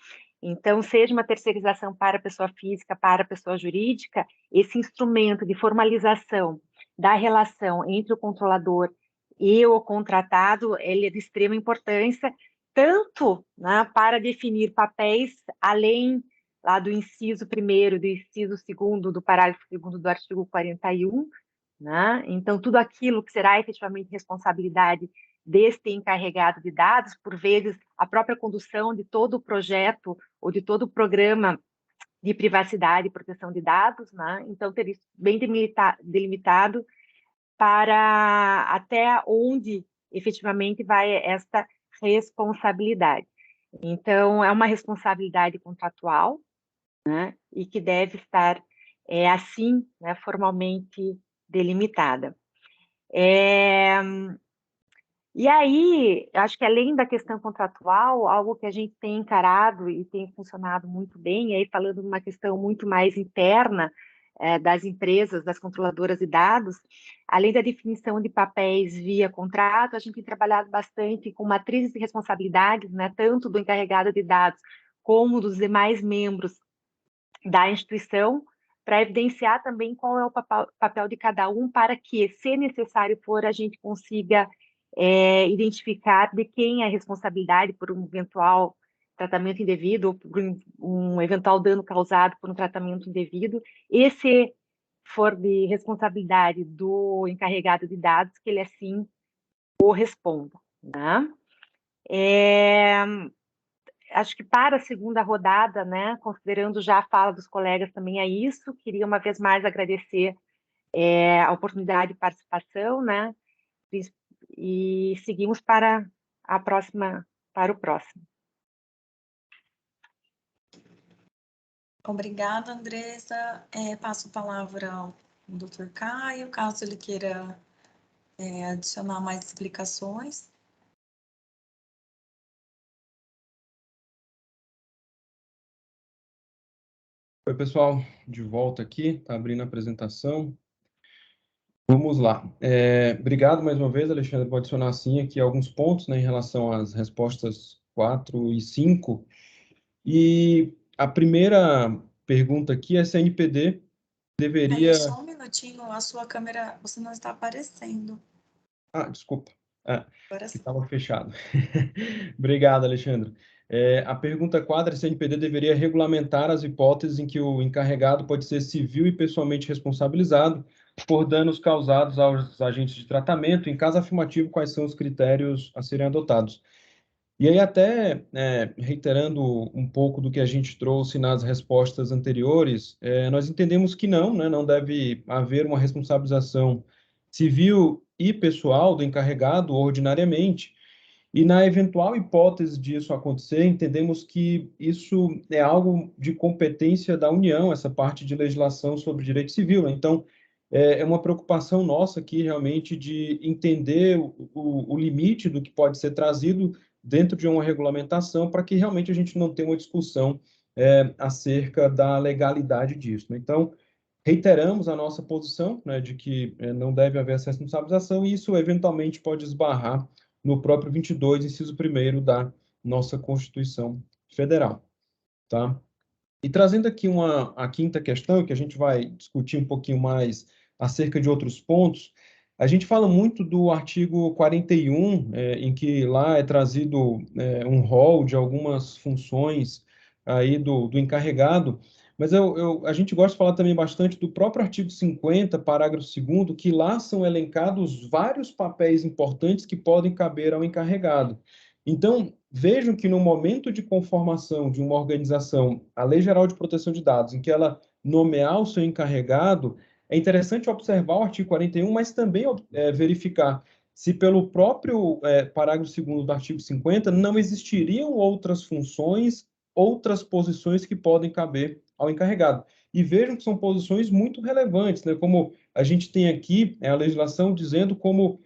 Então, seja uma terceirização para a pessoa física, para a pessoa jurídica, esse instrumento de formalização da relação entre o controlador e o contratado, ele é de extrema importância, tanto, né, para definir papéis, além lá do inciso 1º, do inciso 2º, do parágrafo 2º do artigo 41, né? Então, tudo aquilo que será efetivamente responsabilidade deste encarregado de dados, por vezes, a própria condução de todo o projeto ou de todo o programa de privacidade e proteção de dados, né? Então, ter isso bem delimitado para até onde efetivamente vai esta responsabilidade. Então, é uma responsabilidade contratual, né? E que deve estar, assim, né, formalmente delimitada. E aí, acho que além da questão contratual, algo que a gente tem encarado e tem funcionado muito bem, aí falando de uma questão muito mais interna das empresas, das controladoras de dados, além da definição de papéis via contrato, a gente tem trabalhado bastante com matrizes de responsabilidades, né, tanto do encarregado de dados como dos demais membros da instituição, para evidenciar também qual é o papel de cada um, para que, se necessário for, a gente consiga identificar de quem é a responsabilidade por um eventual tratamento indevido ou por um eventual dano causado por um tratamento indevido, e se for de responsabilidade do encarregado de dados, que ele assim corresponda, né? Acho que para a segunda rodada, né, considerando já a fala dos colegas também é isso, queria uma vez mais agradecer a oportunidade de participação, né, e seguimos para o próximo. Obrigada, Andressa. Passo a palavra ao Dr. Caio, caso ele queira adicionar mais explicações. Oi, pessoal, de volta aqui, tá abrindo a apresentação. Vamos lá. Obrigado mais uma vez, Alexandre, vou adicionar sim aqui alguns pontos, né, em relação às respostas 4 e 5. E a primeira pergunta aqui é se a NPD deveria... Aí, só um minutinho, a sua câmera, você não está aparecendo. Ah, desculpa. Agora Que sim. estava fechado. Obrigado, Alexandre. A pergunta 4 é se a NPD deveria regulamentar as hipóteses em que o encarregado pode ser civil e pessoalmente responsabilizado por danos causados aos agentes de tratamento. Em caso afirmativo, quais são os critérios a serem adotados? E aí, até reiterando um pouco do que a gente trouxe nas respostas anteriores, nós entendemos que não, né, não deve haver uma responsabilização civil e pessoal do encarregado ordinariamente, e na eventual hipótese disso acontecer, entendemos que isso é algo de competência da União, essa parte de legislação sobre direito civil. Então, é uma preocupação nossa aqui, realmente, de entender o limite do que pode ser trazido dentro de uma regulamentação, para que realmente a gente não tenha uma discussão acerca da legalidade disso, né? Então, reiteramos a nossa posição, né, de que não deve haver essa responsabilização, e isso eventualmente pode esbarrar no próprio 22, inciso 1º da nossa Constituição Federal, tá? E trazendo aqui a quinta questão, que a gente vai discutir um pouquinho mais acerca de outros pontos, a gente fala muito do artigo 41, em que lá é trazido um rol de algumas funções aí do encarregado, mas a gente gosta de falar também bastante do próprio artigo 50, parágrafo 2º, que lá são elencados vários papéis importantes que podem caber ao encarregado. Então, vejam que no momento de conformação de uma organização, a Lei Geral de Proteção de Dados, em que ela nomear o seu encarregado, é interessante observar o artigo 41, mas também verificar se pelo próprio parágrafo 2º do artigo 50 não existiriam outras funções, outras posições que podem caber ao encarregado. E vejam que são posições muito relevantes, né? Como a gente tem aqui a legislação dizendo como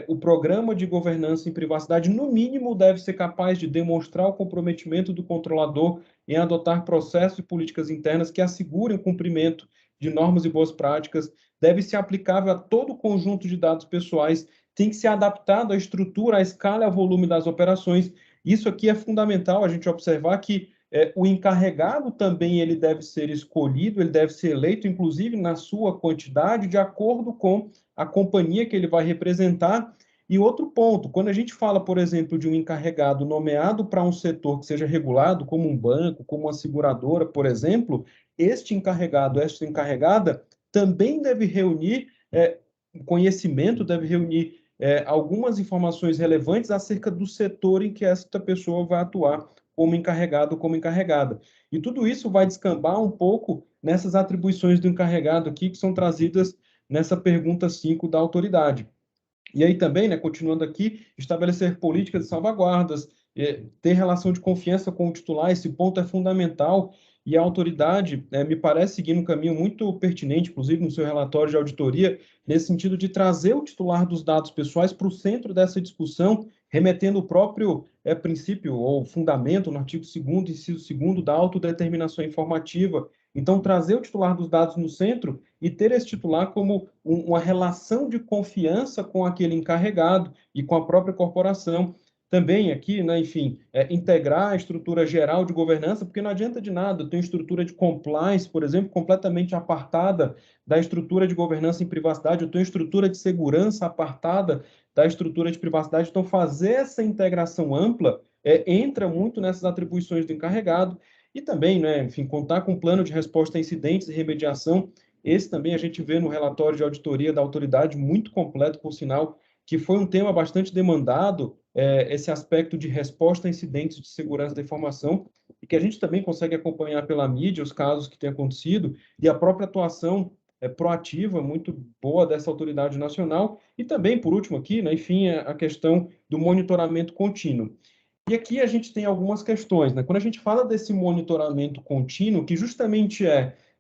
o programa de governança em privacidade, no mínimo, deve ser capaz de demonstrar o comprometimento do controlador em adotar processos e políticas internas que assegurem o cumprimento de normas e boas práticas, deve ser aplicável a todo o conjunto de dados pessoais, tem que ser adaptado à estrutura, à escala e ao volume das operações. Isso aqui é fundamental a gente observar que o encarregado também ele deve ser escolhido, ele deve ser eleito, inclusive na sua quantidade, de acordo com a companhia que ele vai representar. E outro ponto, quando a gente fala, por exemplo, de um encarregado nomeado para um setor que seja regulado, como um banco, como uma seguradora, por exemplo, este encarregado, esta encarregada, também deve reunir conhecimento, deve reunir algumas informações relevantes acerca do setor em que esta pessoa vai atuar como encarregado ou como encarregada. E tudo isso vai descambar um pouco nessas atribuições do encarregado aqui, que são trazidas nessa pergunta 5 da autoridade. E aí também, né, continuando aqui, estabelecer políticas de salvaguardas, ter relação de confiança com o titular, esse ponto é fundamental, e a autoridade me parece seguir um caminho muito pertinente, inclusive no seu relatório de auditoria, nesse sentido de trazer o titular dos dados pessoais para o centro dessa discussão, remetendo o próprio princípio ou fundamento no artigo 2º, inciso 2º da autodeterminação informativa. Então, trazer o titular dos dados no centro e ter esse titular como uma relação de confiança com aquele encarregado e com a própria corporação. Também aqui, né, enfim, integrar a estrutura geral de governança, porque não adianta de nada, eu tenho estrutura de compliance, por exemplo, completamente apartada da estrutura de governança em privacidade, eu tenho estrutura de segurança apartada da estrutura de privacidade. Então, fazer essa integração ampla entra muito nessas atribuições do encarregado. E também, né, enfim, contar com um plano de resposta a incidentes e remediação. Esse também a gente vê no relatório de auditoria da autoridade, muito completo, por sinal, que foi um tema bastante demandado, esse aspecto de resposta a incidentes de segurança da informação, e que a gente também consegue acompanhar pela mídia os casos que têm acontecido, e a própria atuação proativa, muito boa dessa autoridade nacional, e também, por último aqui, né, enfim, a questão do monitoramento contínuo. E aqui a gente tem algumas questões, né? Quando a gente fala desse monitoramento contínuo, que justamente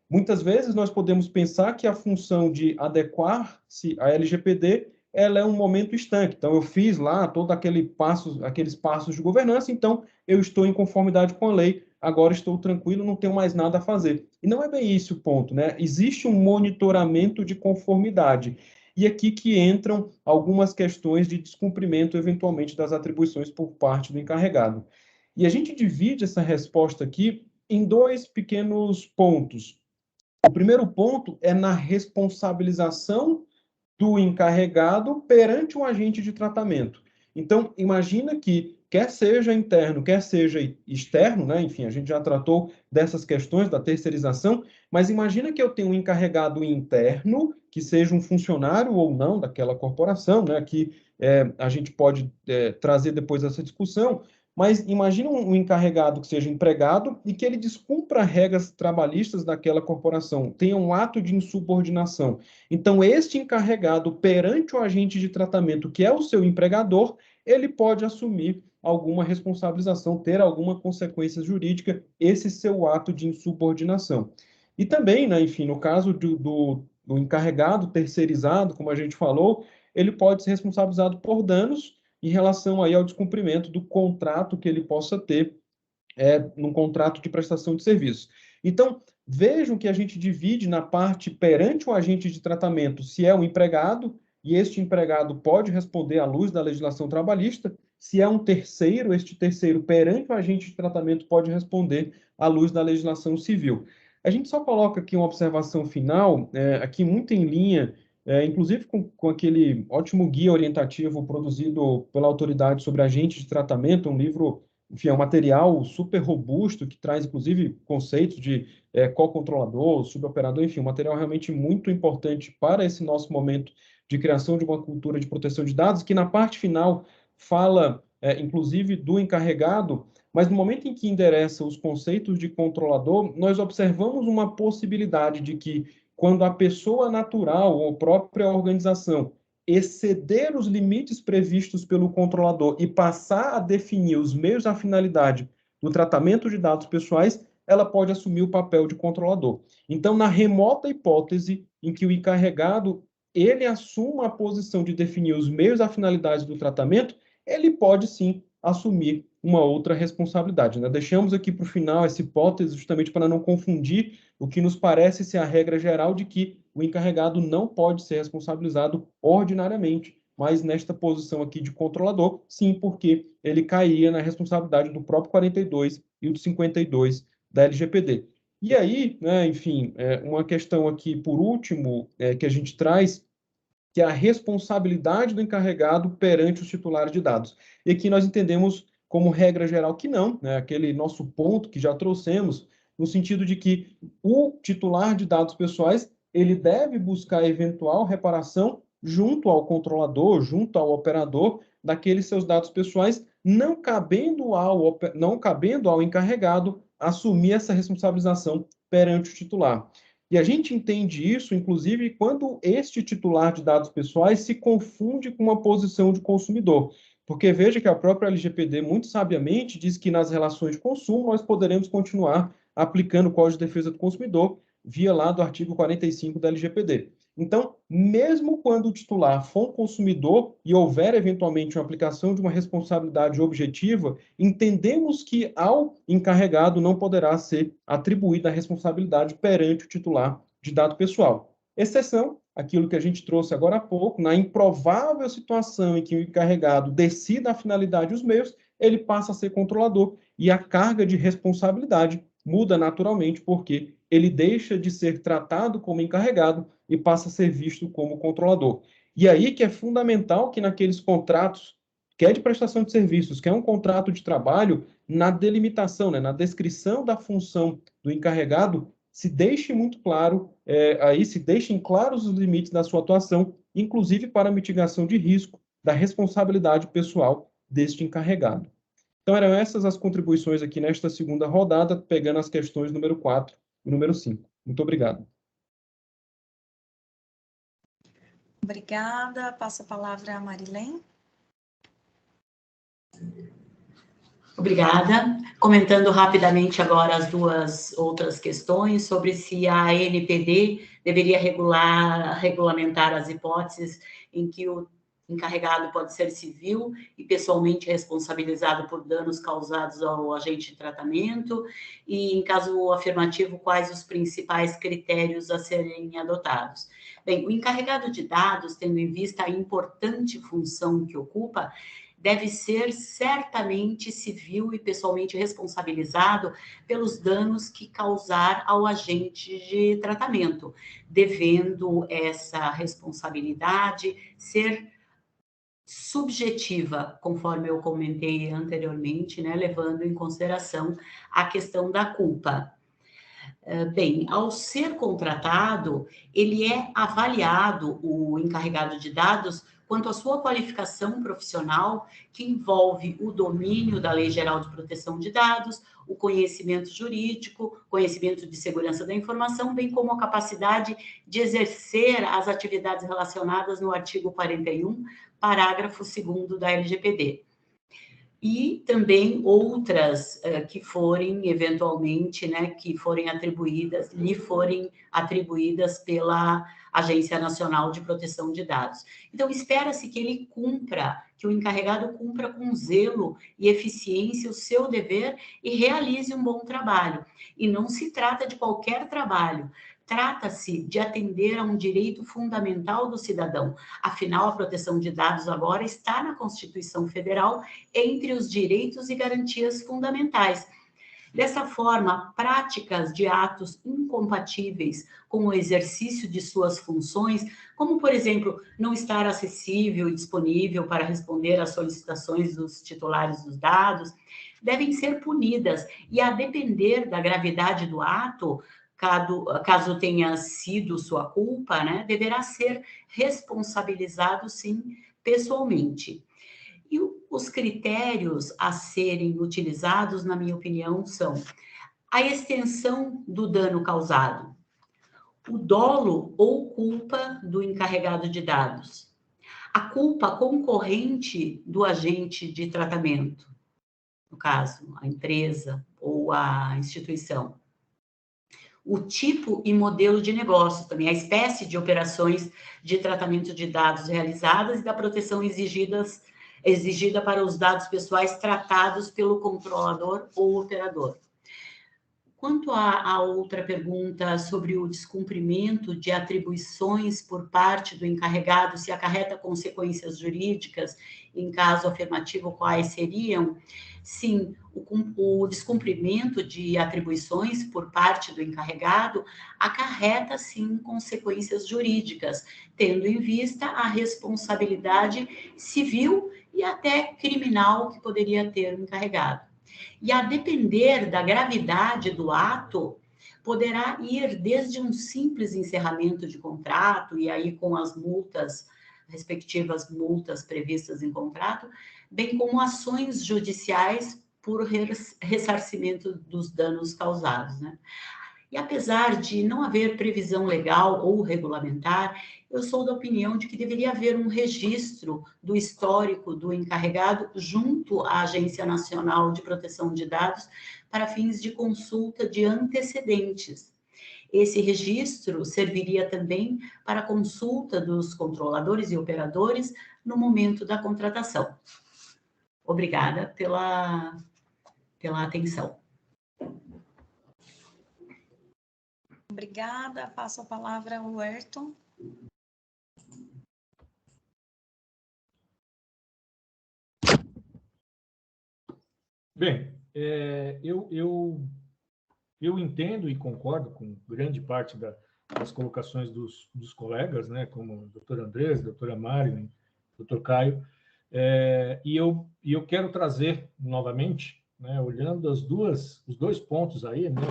muitas vezes nós podemos pensar que a função de adequar-se à LGPD, ela é um momento estanque. Então, eu fiz lá todo aqueles passos de governança, então eu estou em conformidade com a lei, agora estou tranquilo, não tenho mais nada a fazer. E não é bem esse o ponto, né? Existe um monitoramento de conformidade. E aqui que entram algumas questões de descumprimento, eventualmente, das atribuições por parte do encarregado. E a gente divide essa resposta aqui em dois pequenos pontos. O primeiro ponto é na responsabilização do encarregado perante um agente de tratamento. Então, imagina que quer seja interno, quer seja externo, né? Enfim, a gente já tratou dessas questões da terceirização, mas imagina que eu tenho um encarregado interno, que seja um funcionário ou não daquela corporação, né? Que a gente pode trazer depois essa discussão, mas imagina um encarregado que seja empregado e que ele descumpra regras trabalhistas daquela corporação, tenha um ato de insubordinação. Então, este encarregado, perante o agente de tratamento, que é o seu empregador, ele pode assumir alguma responsabilização, ter alguma consequência jurídica, esse seu ato de insubordinação. E também, né, enfim, no caso do encarregado terceirizado, como a gente falou, ele pode ser responsabilizado por danos em relação aí ao descumprimento do contrato que ele possa ter num contrato de prestação de serviço. Então, vejam que a gente divide na parte perante o agente de tratamento, se é um empregado, e este empregado pode responder à luz da legislação trabalhista, se é um terceiro, este terceiro perante o agente de tratamento pode responder à luz da legislação civil. A gente só coloca aqui uma observação final, aqui muito em linha, inclusive com aquele ótimo guia orientativo produzido pela autoridade sobre agentes de tratamento, um livro, enfim, é um material super robusto, que traz, inclusive, conceitos de co-controlador, suboperador, enfim, um material realmente muito importante para esse nosso momento de criação de uma cultura de proteção de dados, que na parte final fala, inclusive, do encarregado, mas no momento em que endereça os conceitos de controlador, nós observamos uma possibilidade de que, quando a pessoa natural ou própria organização exceder os limites previstos pelo controlador e passar a definir os meios da finalidade do tratamento de dados pessoais, ela pode assumir o papel de controlador. Então, na remota hipótese em que o encarregado ele assuma a posição de definir os meios da finalidade do tratamento, ele pode sim assumir uma outra responsabilidade. Né? Deixamos aqui para o final essa hipótese justamente para não confundir o que nos parece ser a regra geral de que o encarregado não pode ser responsabilizado ordinariamente, mas nesta posição aqui de controlador, sim, porque ele cairia na responsabilidade do próprio 42 e do 52 da LGPD. E aí, né, enfim, uma questão aqui, por último, que a gente traz, que é a responsabilidade do encarregado perante os titulares de dados. E aqui nós entendemos como regra geral que não, né, aquele nosso ponto que já trouxemos, no sentido de que o titular de dados pessoais ele deve buscar eventual reparação junto ao controlador, junto ao operador daqueles seus dados pessoais, não cabendo ao encarregado assumir essa responsabilização perante o titular. E a gente entende isso, inclusive, quando este titular de dados pessoais se confunde com uma posição de consumidor. Porque veja que a própria LGPD, muito sabiamente, diz que nas relações de consumo nós poderemos continuar aplicando o Código de Defesa do Consumidor via lá do artigo 45 da LGPD. Então, mesmo quando o titular for um consumidor e houver eventualmente uma aplicação de uma responsabilidade objetiva, entendemos que ao encarregado não poderá ser atribuída a responsabilidade perante o titular de dado pessoal. Exceção, aquilo que a gente trouxe agora há pouco, na improvável situação em que o encarregado decida a finalidade e os meios, ele passa a ser controlador e a carga de responsabilidade muda naturalmente, porque ele deixa de ser tratado como encarregado e passa a ser visto como controlador. E aí que é fundamental que naqueles contratos, que é de prestação de serviços, que é um contrato de trabalho, na delimitação, né, na descrição da função do encarregado, se deixe muito claro, aí se deixem claros os limites da sua atuação, inclusive para a mitigação de risco da responsabilidade pessoal deste encarregado. Então, eram essas as contribuições aqui nesta segunda rodada, pegando as questões número 4 e número 5. Muito obrigado. Obrigada. Passo a palavra a Marilene. Obrigada. Comentando rapidamente agora as duas outras questões sobre se a ANPD deveria regulamentar as hipóteses em que o encarregado pode ser civil e pessoalmente responsabilizado por danos causados ao agente de tratamento, e, em caso afirmativo, quais os principais critérios a serem adotados. Bem, o encarregado de dados, tendo em vista a importante função que ocupa, deve ser certamente civil e pessoalmente responsabilizado pelos danos que causar ao agente de tratamento, devendo essa responsabilidade ser subjetiva, conforme eu comentei anteriormente, né, levando em consideração a questão da culpa. Bem, ao ser contratado, ele é avaliado, o encarregado de dados, quanto à sua qualificação profissional, que envolve o domínio da Lei Geral de Proteção de Dados, o conhecimento jurídico, conhecimento de segurança da informação, bem como a capacidade de exercer as atividades relacionadas no artigo 41, parágrafo 2º da LGPD. E também outras que forem, eventualmente, né, que forem atribuídas, lhe forem atribuídas pela Agência Nacional de Proteção de Dados. Então, espera-se que ele cumpra, que o encarregado cumpra com zelo e eficiência o seu dever e realize um bom trabalho. E não se trata de qualquer trabalho, trata-se de atender a um direito fundamental do cidadão. Afinal, a proteção de dados agora está na Constituição Federal entre os direitos e garantias fundamentais. Dessa forma, práticas de atos incompatíveis com o exercício de suas funções, como, por exemplo, não estar acessível e disponível para responder às solicitações dos titulares dos dados, devem ser punidas e, a depender da gravidade do ato, caso tenha sido sua culpa, né, deverá ser responsabilizado, sim, pessoalmente. E os critérios a serem utilizados, na minha opinião, são a extensão do dano causado, o dolo ou culpa do encarregado de dados, a culpa concorrente do agente de tratamento, no caso, a empresa ou a instituição, o tipo e modelo de negócio, também a espécie de operações de tratamento de dados realizadas e da proteção exigida para os dados pessoais tratados pelo controlador ou operador. Quanto à outra pergunta sobre o descumprimento de atribuições por parte do encarregado, se acarreta consequências jurídicas, em caso afirmativo, quais seriam? Sim, o descumprimento de atribuições por parte do encarregado acarreta, sim, consequências jurídicas, tendo em vista a responsabilidade civil e até criminal que poderia ter o encarregado. E a depender da gravidade do ato, poderá ir desde um simples encerramento de contrato, e aí com as multas, respectivas multas previstas em contrato, bem como ações judiciais por ressarcimento dos danos causados, né? E apesar de não haver previsão legal ou regulamentar, eu sou da opinião de que deveria haver um registro do histórico do encarregado junto à Agência Nacional de Proteção de Dados para fins de consulta de antecedentes. Esse registro serviria também para consulta dos controladores e operadores no momento da contratação. Obrigada pela atenção. Obrigada. Passo a palavra ao Ayrton. Bem, eu entendo e concordo com grande parte das colocações dos colegas, né, como o doutor Andrés, a doutora Marilyn, o doutor Caio, e eu quero trazer novamente, né, olhando os dois pontos aí, né,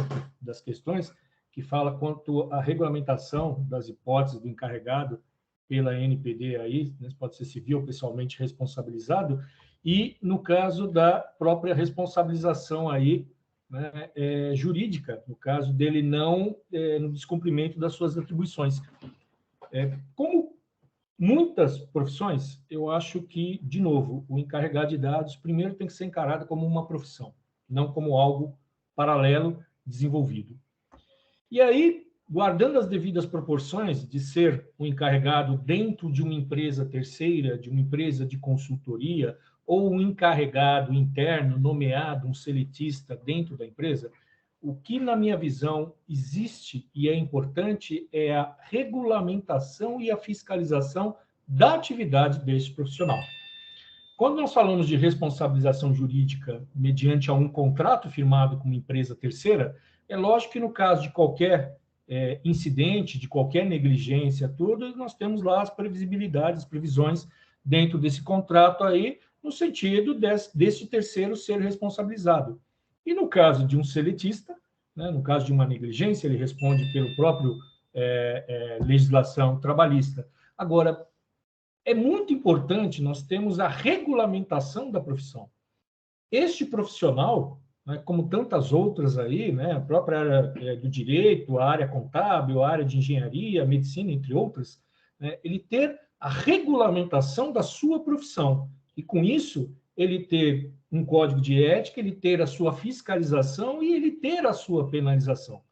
das questões, que fala quanto à regulamentação das hipóteses do encarregado pela NPD aí, né, pode ser civil ou pessoalmente responsabilizado, e no caso da própria responsabilização aí, né, jurídica, no caso dele no descumprimento das suas atribuições. Como muitas profissões, eu acho que, de novo, o encarregado de dados primeiro tem que ser encarado como uma profissão, não como algo paralelo desenvolvido. E aí, guardando as devidas proporções de ser um encarregado dentro de uma empresa terceira, de uma empresa de consultoria, ou um encarregado interno nomeado, um seletista dentro da empresa, o que, na minha visão, existe e é importante é a regulamentação e a fiscalização da atividade desse profissional. Quando nós falamos de responsabilização jurídica mediante a um contrato firmado com uma empresa terceira, é lógico que no caso de qualquer incidente, de qualquer negligência, tudo, nós temos lá as previsibilidades, as previsões dentro desse contrato aí, no sentido desse terceiro ser responsabilizado. E no caso de um seletista, né, no caso de uma negligência, ele responde pelo próprio legislação trabalhista. Agora, é muito importante nós termos a regulamentação da profissão. Este profissional, né, como tantas outras aí, né, a própria área do direito, a área contábil, a área de engenharia, medicina, entre outras, né, ele ter a regulamentação da sua profissão. E com isso, ele ter um código de ética, ele ter a sua fiscalização e ele ter a sua penalização.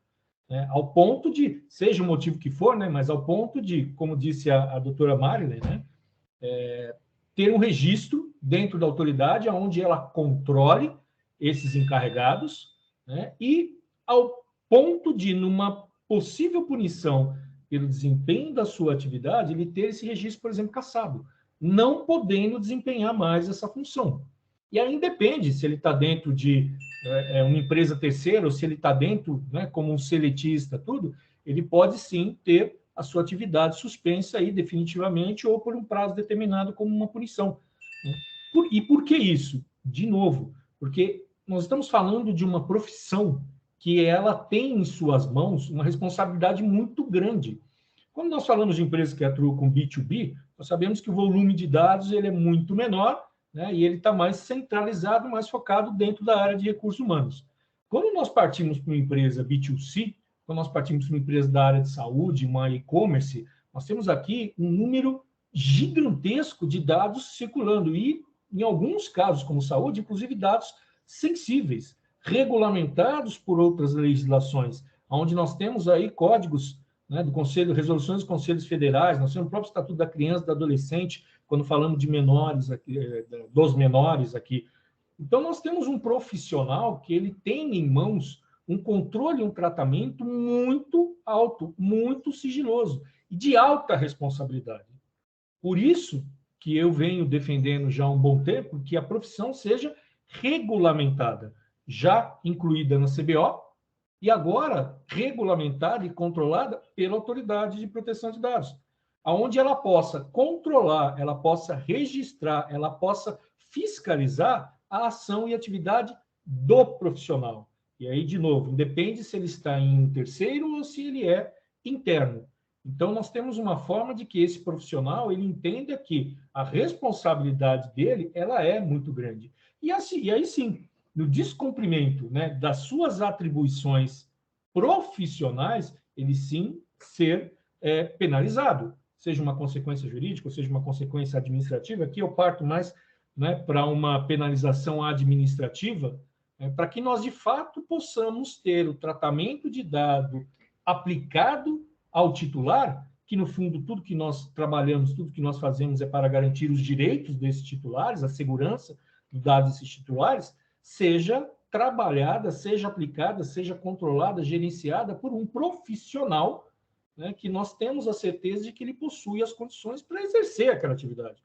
Né, ao ponto de, seja o motivo que for, né, mas ao ponto de, como disse a doutora Marilyn, né, ter um registro dentro da autoridade onde ela controle esses encarregados, né, e ao ponto de, numa possível punição pelo desempenho da sua atividade, ele ter esse registro, por exemplo, cassado, não podendo desempenhar mais essa função. E aí depende se ele está dentro de uma empresa terceira ou se ele está dentro, né, como um seletista, tudo, ele pode sim ter a sua atividade suspensa aí definitivamente ou por um prazo determinado como uma punição. E por que isso? De novo, porque nós estamos falando de uma profissão que ela tem em suas mãos uma responsabilidade muito grande. Quando nós falamos de empresas que atuam com B2B, nós sabemos que o volume de dados ele é muito menor, né, e ele está mais centralizado, mais focado dentro da área de recursos humanos. Quando nós partimos para uma empresa B2C, quando nós partimos para uma empresa da área de saúde, uma e-commerce, nós temos aqui um número gigantesco de dados circulando e, em alguns casos, como saúde, inclusive dados sensíveis, regulamentados por outras legislações, onde nós temos aí códigos, né, do Conselho, resoluções dos conselhos federais, nós temos o próprio Estatuto da Criança e do Adolescente, quando falamos de menores, aqui, dos menores aqui. Então, nós temos um profissional que ele tem em mãos um controle, um tratamento muito alto, muito sigiloso e de alta responsabilidade. Por isso que eu venho defendendo já há um bom tempo que a profissão seja regulamentada, já incluída na CBO e agora regulamentada e controlada pela Autoridade de Proteção de Dados, aonde ela possa controlar, ela possa registrar, ela possa fiscalizar a ação e atividade do profissional. E aí, de novo, independe se ele está em terceiro ou se ele é interno. Então, nós temos uma forma de que esse profissional ele entenda que a responsabilidade dele ela é muito grande. E aí sim, no descumprimento, né, das suas atribuições profissionais, ele sim ser penalizado, seja uma consequência jurídica, ou seja uma consequência administrativa. Aqui eu parto mais, né, para uma penalização administrativa, para que nós, de fato, possamos ter o tratamento de dado aplicado ao titular, que, no fundo, tudo que nós trabalhamos, tudo que nós fazemos é para garantir os direitos desses titulares, a segurança dos dados desses titulares, seja trabalhada, seja aplicada, seja controlada, gerenciada por um profissional, né, que nós temos a certeza de que ele possui as condições para exercer aquela atividade.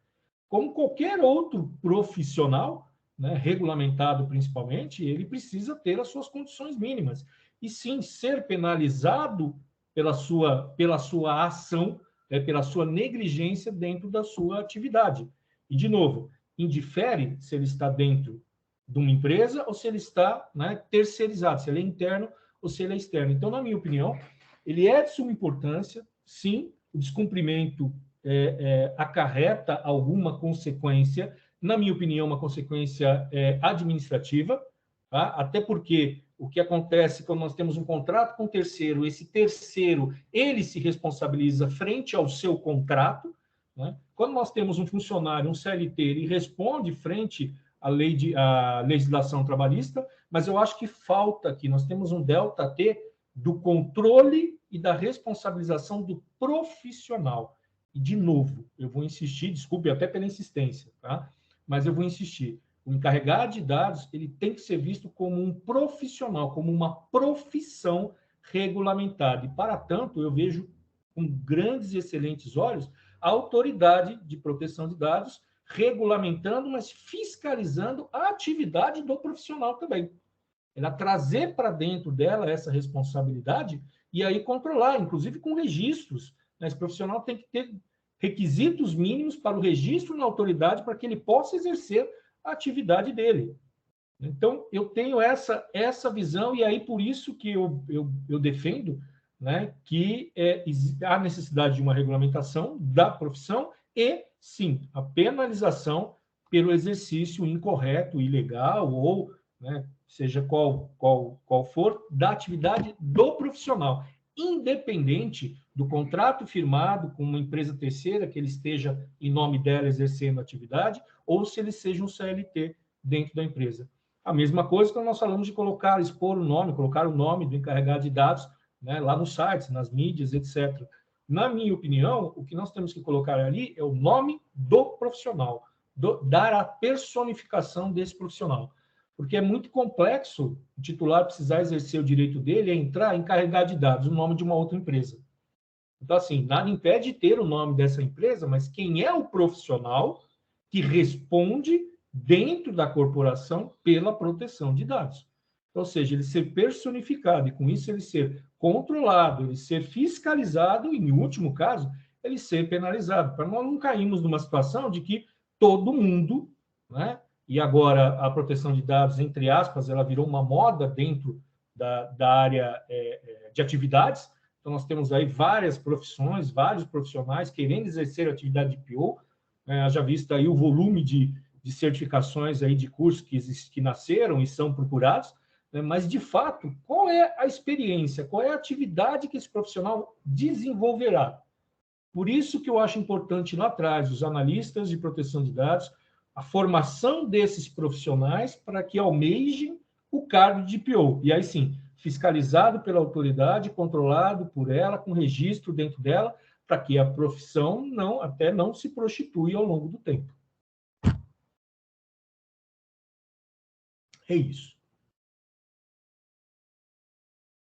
Como qualquer outro profissional, né, regulamentado principalmente, ele precisa ter as suas condições mínimas. E sim, ser penalizado pela sua ação, pela sua negligência dentro da sua atividade. E, de novo, indifere se ele está dentro de uma empresa ou se ele está, né, terceirizado, se ele é interno ou se ele é externo. Então, na minha opinião, ele é de suma importância, sim, o descumprimento acarreta alguma consequência, na minha opinião, uma consequência administrativa, tá? Até porque o que acontece quando nós temos um contrato com terceiro, esse terceiro, ele se responsabiliza frente ao seu contrato, né? Quando nós temos um funcionário, um CLT, ele responde frente à legislação trabalhista, mas eu acho que falta aqui, nós temos um delta T do controle e da responsabilização do profissional. E, de novo, eu vou insistir, desculpe até pela insistência, tá? Mas eu vou insistir. O encarregado de dados ele tem que ser visto como um profissional, como uma profissão regulamentada. E, para tanto, eu vejo com grandes e excelentes olhos a Autoridade de Proteção de Dados regulamentando, mas fiscalizando a atividade do profissional também. Ela trazer para dentro dela essa responsabilidade e aí controlar, inclusive com registros. Esse profissional tem que requisitos mínimos para o registro na autoridade para que ele possa exercer a atividade dele. Então, eu tenho essa visão, e aí por isso que eu defendo, né, que há necessidade de uma regulamentação da profissão e, sim, a penalização pelo exercício incorreto, ilegal, ou, né, seja qual for, da atividade do profissional, independente do contrato firmado com uma empresa terceira, que ele esteja em nome dela exercendo a atividade, ou se ele seja um CLT dentro da empresa. A mesma coisa quando nós falamos de expor o nome, colocar o nome do encarregado de dados, né, lá nos sites, nas mídias, etc. Na minha opinião, o que nós temos que colocar ali é o nome do profissional, dar a personificação desse profissional. Porque é muito complexo o titular precisar exercer o direito dele a entrar encarregado de dados, o nome de uma outra empresa. Então, assim, nada impede de ter o nome dessa empresa, mas quem é o profissional que responde dentro da corporação pela proteção de dados. Ou seja, ele ser personificado e, com isso, ele ser controlado, ele ser fiscalizado e, em último caso, ele ser penalizado, para nós não cairmos numa situação de que todo mundo, né? E agora a proteção de dados, entre aspas, ela virou uma moda dentro da área de atividades. Então, nós temos aí várias profissões, vários profissionais querendo exercer a atividade de PO. Já visto aí o volume de certificações aí de cursos que nasceram e são procurados, né? Mas, de fato, qual é a experiência, qual é a atividade que esse profissional desenvolverá? Por isso que eu acho importante lá atrás, os analistas de proteção de dados, a formação desses profissionais para que almejem o cargo de PO. E aí sim, fiscalizado pela autoridade, controlado por ela, com registro dentro dela, para que a profissão até não se prostitua ao longo do tempo. É isso.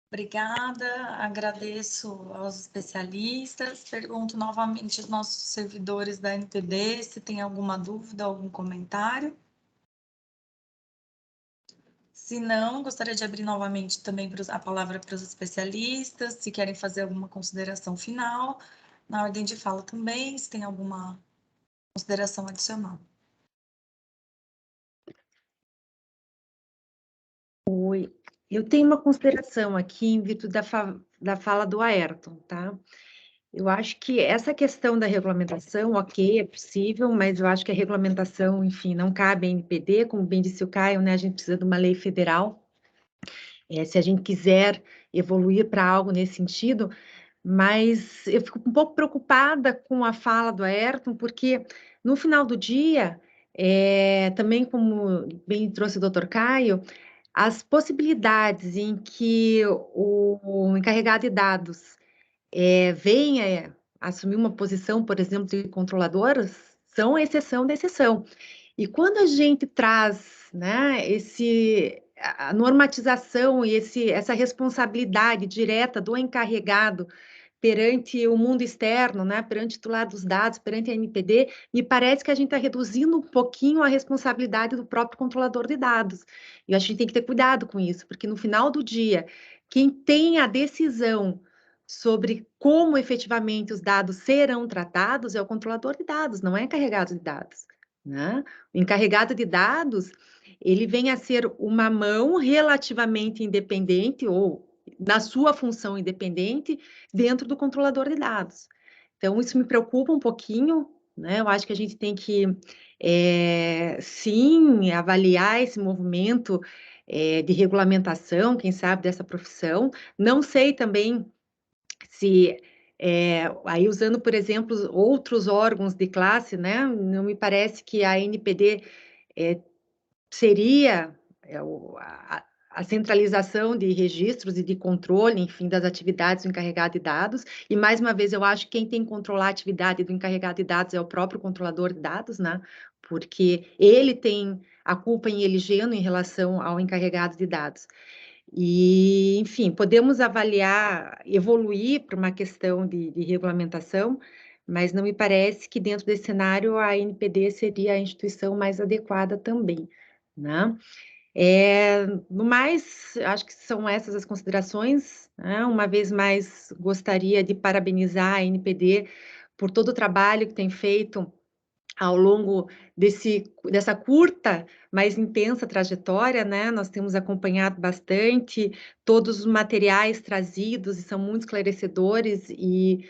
Obrigada, agradeço aos especialistas. Pergunto novamente aos nossos servidores da NPD se tem alguma dúvida, algum comentário. Se não, gostaria de abrir novamente também a palavra para os especialistas, se querem fazer alguma consideração final. Na ordem de fala também, se tem alguma consideração adicional. Oi, eu tenho uma consideração aqui em virtude da fala do Ayrton, tá? Eu acho que essa questão da regulamentação, ok, é possível, mas eu acho que a regulamentação, enfim, não cabe à NPD, como bem disse o Caio, né? A gente precisa de uma lei federal, se a gente quiser evoluir para algo nesse sentido, mas eu fico um pouco preocupada com a fala do Ayrton, porque no final do dia, também como bem trouxe o doutor Caio, as possibilidades em que o encarregado de dados venha assumir uma posição, por exemplo, de controladoras, são a exceção da exceção. E quando a gente traz, né, a normatização e essa responsabilidade direta do encarregado perante o mundo externo, né, perante o titular dos dados, perante a NPD, me parece que a gente está reduzindo um pouquinho a responsabilidade do próprio controlador de dados. E a gente tem que ter cuidado com isso, porque no final do dia, quem tem a decisão sobre como efetivamente os dados serão tratados é o controlador de dados, não é o encarregado de dados, né? O encarregado de dados, ele vem a ser uma mão relativamente independente ou na sua função independente dentro do controlador de dados. Então, isso me preocupa um pouquinho, né? Eu acho que a gente tem que, sim, avaliar esse movimento de regulamentação, quem sabe, dessa profissão. Não sei também se, aí usando, por exemplo, outros órgãos de classe, né? Não me parece que a NPD seria a centralização de registros e de controle, enfim, das atividades do encarregado de dados. E, mais uma vez, eu acho que quem tem que controlar a atividade do encarregado de dados é o próprio controlador de dados, né? Porque ele tem a culpa em elegendo em relação ao encarregado de dados. E, enfim, podemos avaliar, evoluir para uma questão de regulamentação, mas não me parece que dentro desse cenário a NPD seria a instituição mais adequada também, né? No mais, acho que são essas as considerações, né? Uma vez mais, gostaria de parabenizar a NPD por todo o trabalho que tem feito ao longo dessa curta, mas intensa trajetória, né? Nós temos acompanhado bastante todos os materiais trazidos e são muito esclarecedores e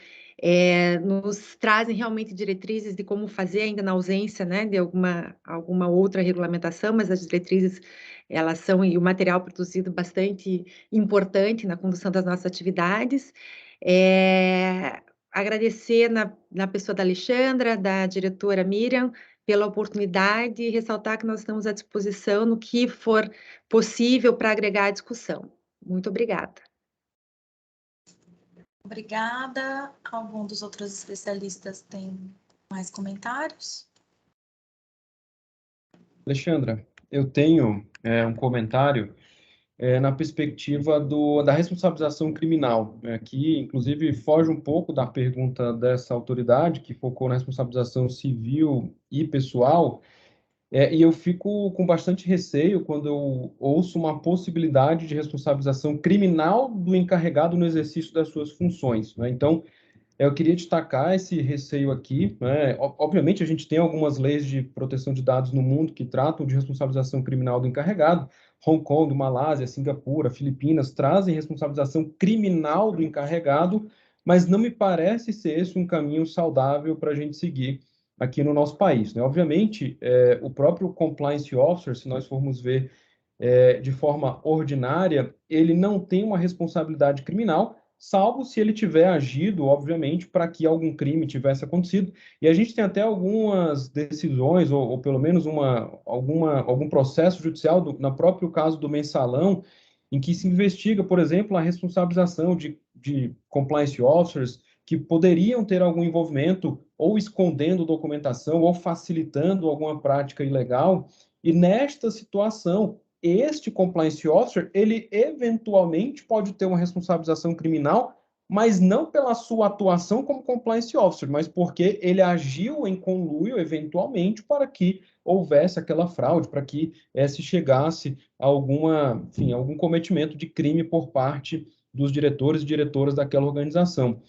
nos trazem realmente diretrizes de como fazer, ainda na ausência, né, de alguma outra regulamentação, mas as diretrizes, elas são, e o material produzido bastante importante na condução das nossas atividades. Agradecer na pessoa da Alexandra, da diretora Miriam, pela oportunidade e ressaltar que nós estamos à disposição no que for possível para agregar a discussão. Muito obrigada. Obrigada. Algum dos outros especialistas tem mais comentários? Alexandra, eu tenho um comentário na perspectiva da responsabilização criminal, que, inclusive, foge um pouco da pergunta dessa autoridade, que focou na responsabilização civil e pessoal, e eu fico com bastante receio quando eu ouço uma possibilidade de responsabilização criminal do encarregado no exercício das suas funções, né? Então, eu queria destacar esse receio aqui, né? Obviamente, a gente tem algumas leis de proteção de dados no mundo que tratam de responsabilização criminal do encarregado. Hong Kong, Malásia, Singapura, Filipinas trazem responsabilização criminal do encarregado, mas não me parece ser esse um caminho saudável para a gente seguir aqui no nosso país, né? Obviamente, o próprio compliance officer, se nós formos ver de forma ordinária, ele não tem uma responsabilidade criminal, salvo se ele tiver agido, obviamente, para que algum crime tivesse acontecido. E a gente tem até algumas decisões, ou pelo menos algum processo judicial, no próprio caso do Mensalão, em que se investiga, por exemplo, a responsabilização de compliance officers que poderiam ter algum envolvimento ou escondendo documentação ou facilitando alguma prática ilegal. E nesta situação, este compliance officer, ele eventualmente pode ter uma responsabilização criminal, mas não pela sua atuação como compliance officer, mas porque ele agiu em conluio, eventualmente, para que houvesse aquela fraude, para que se chegasse a algum cometimento de crime por parte dos diretores e diretoras daquela organização.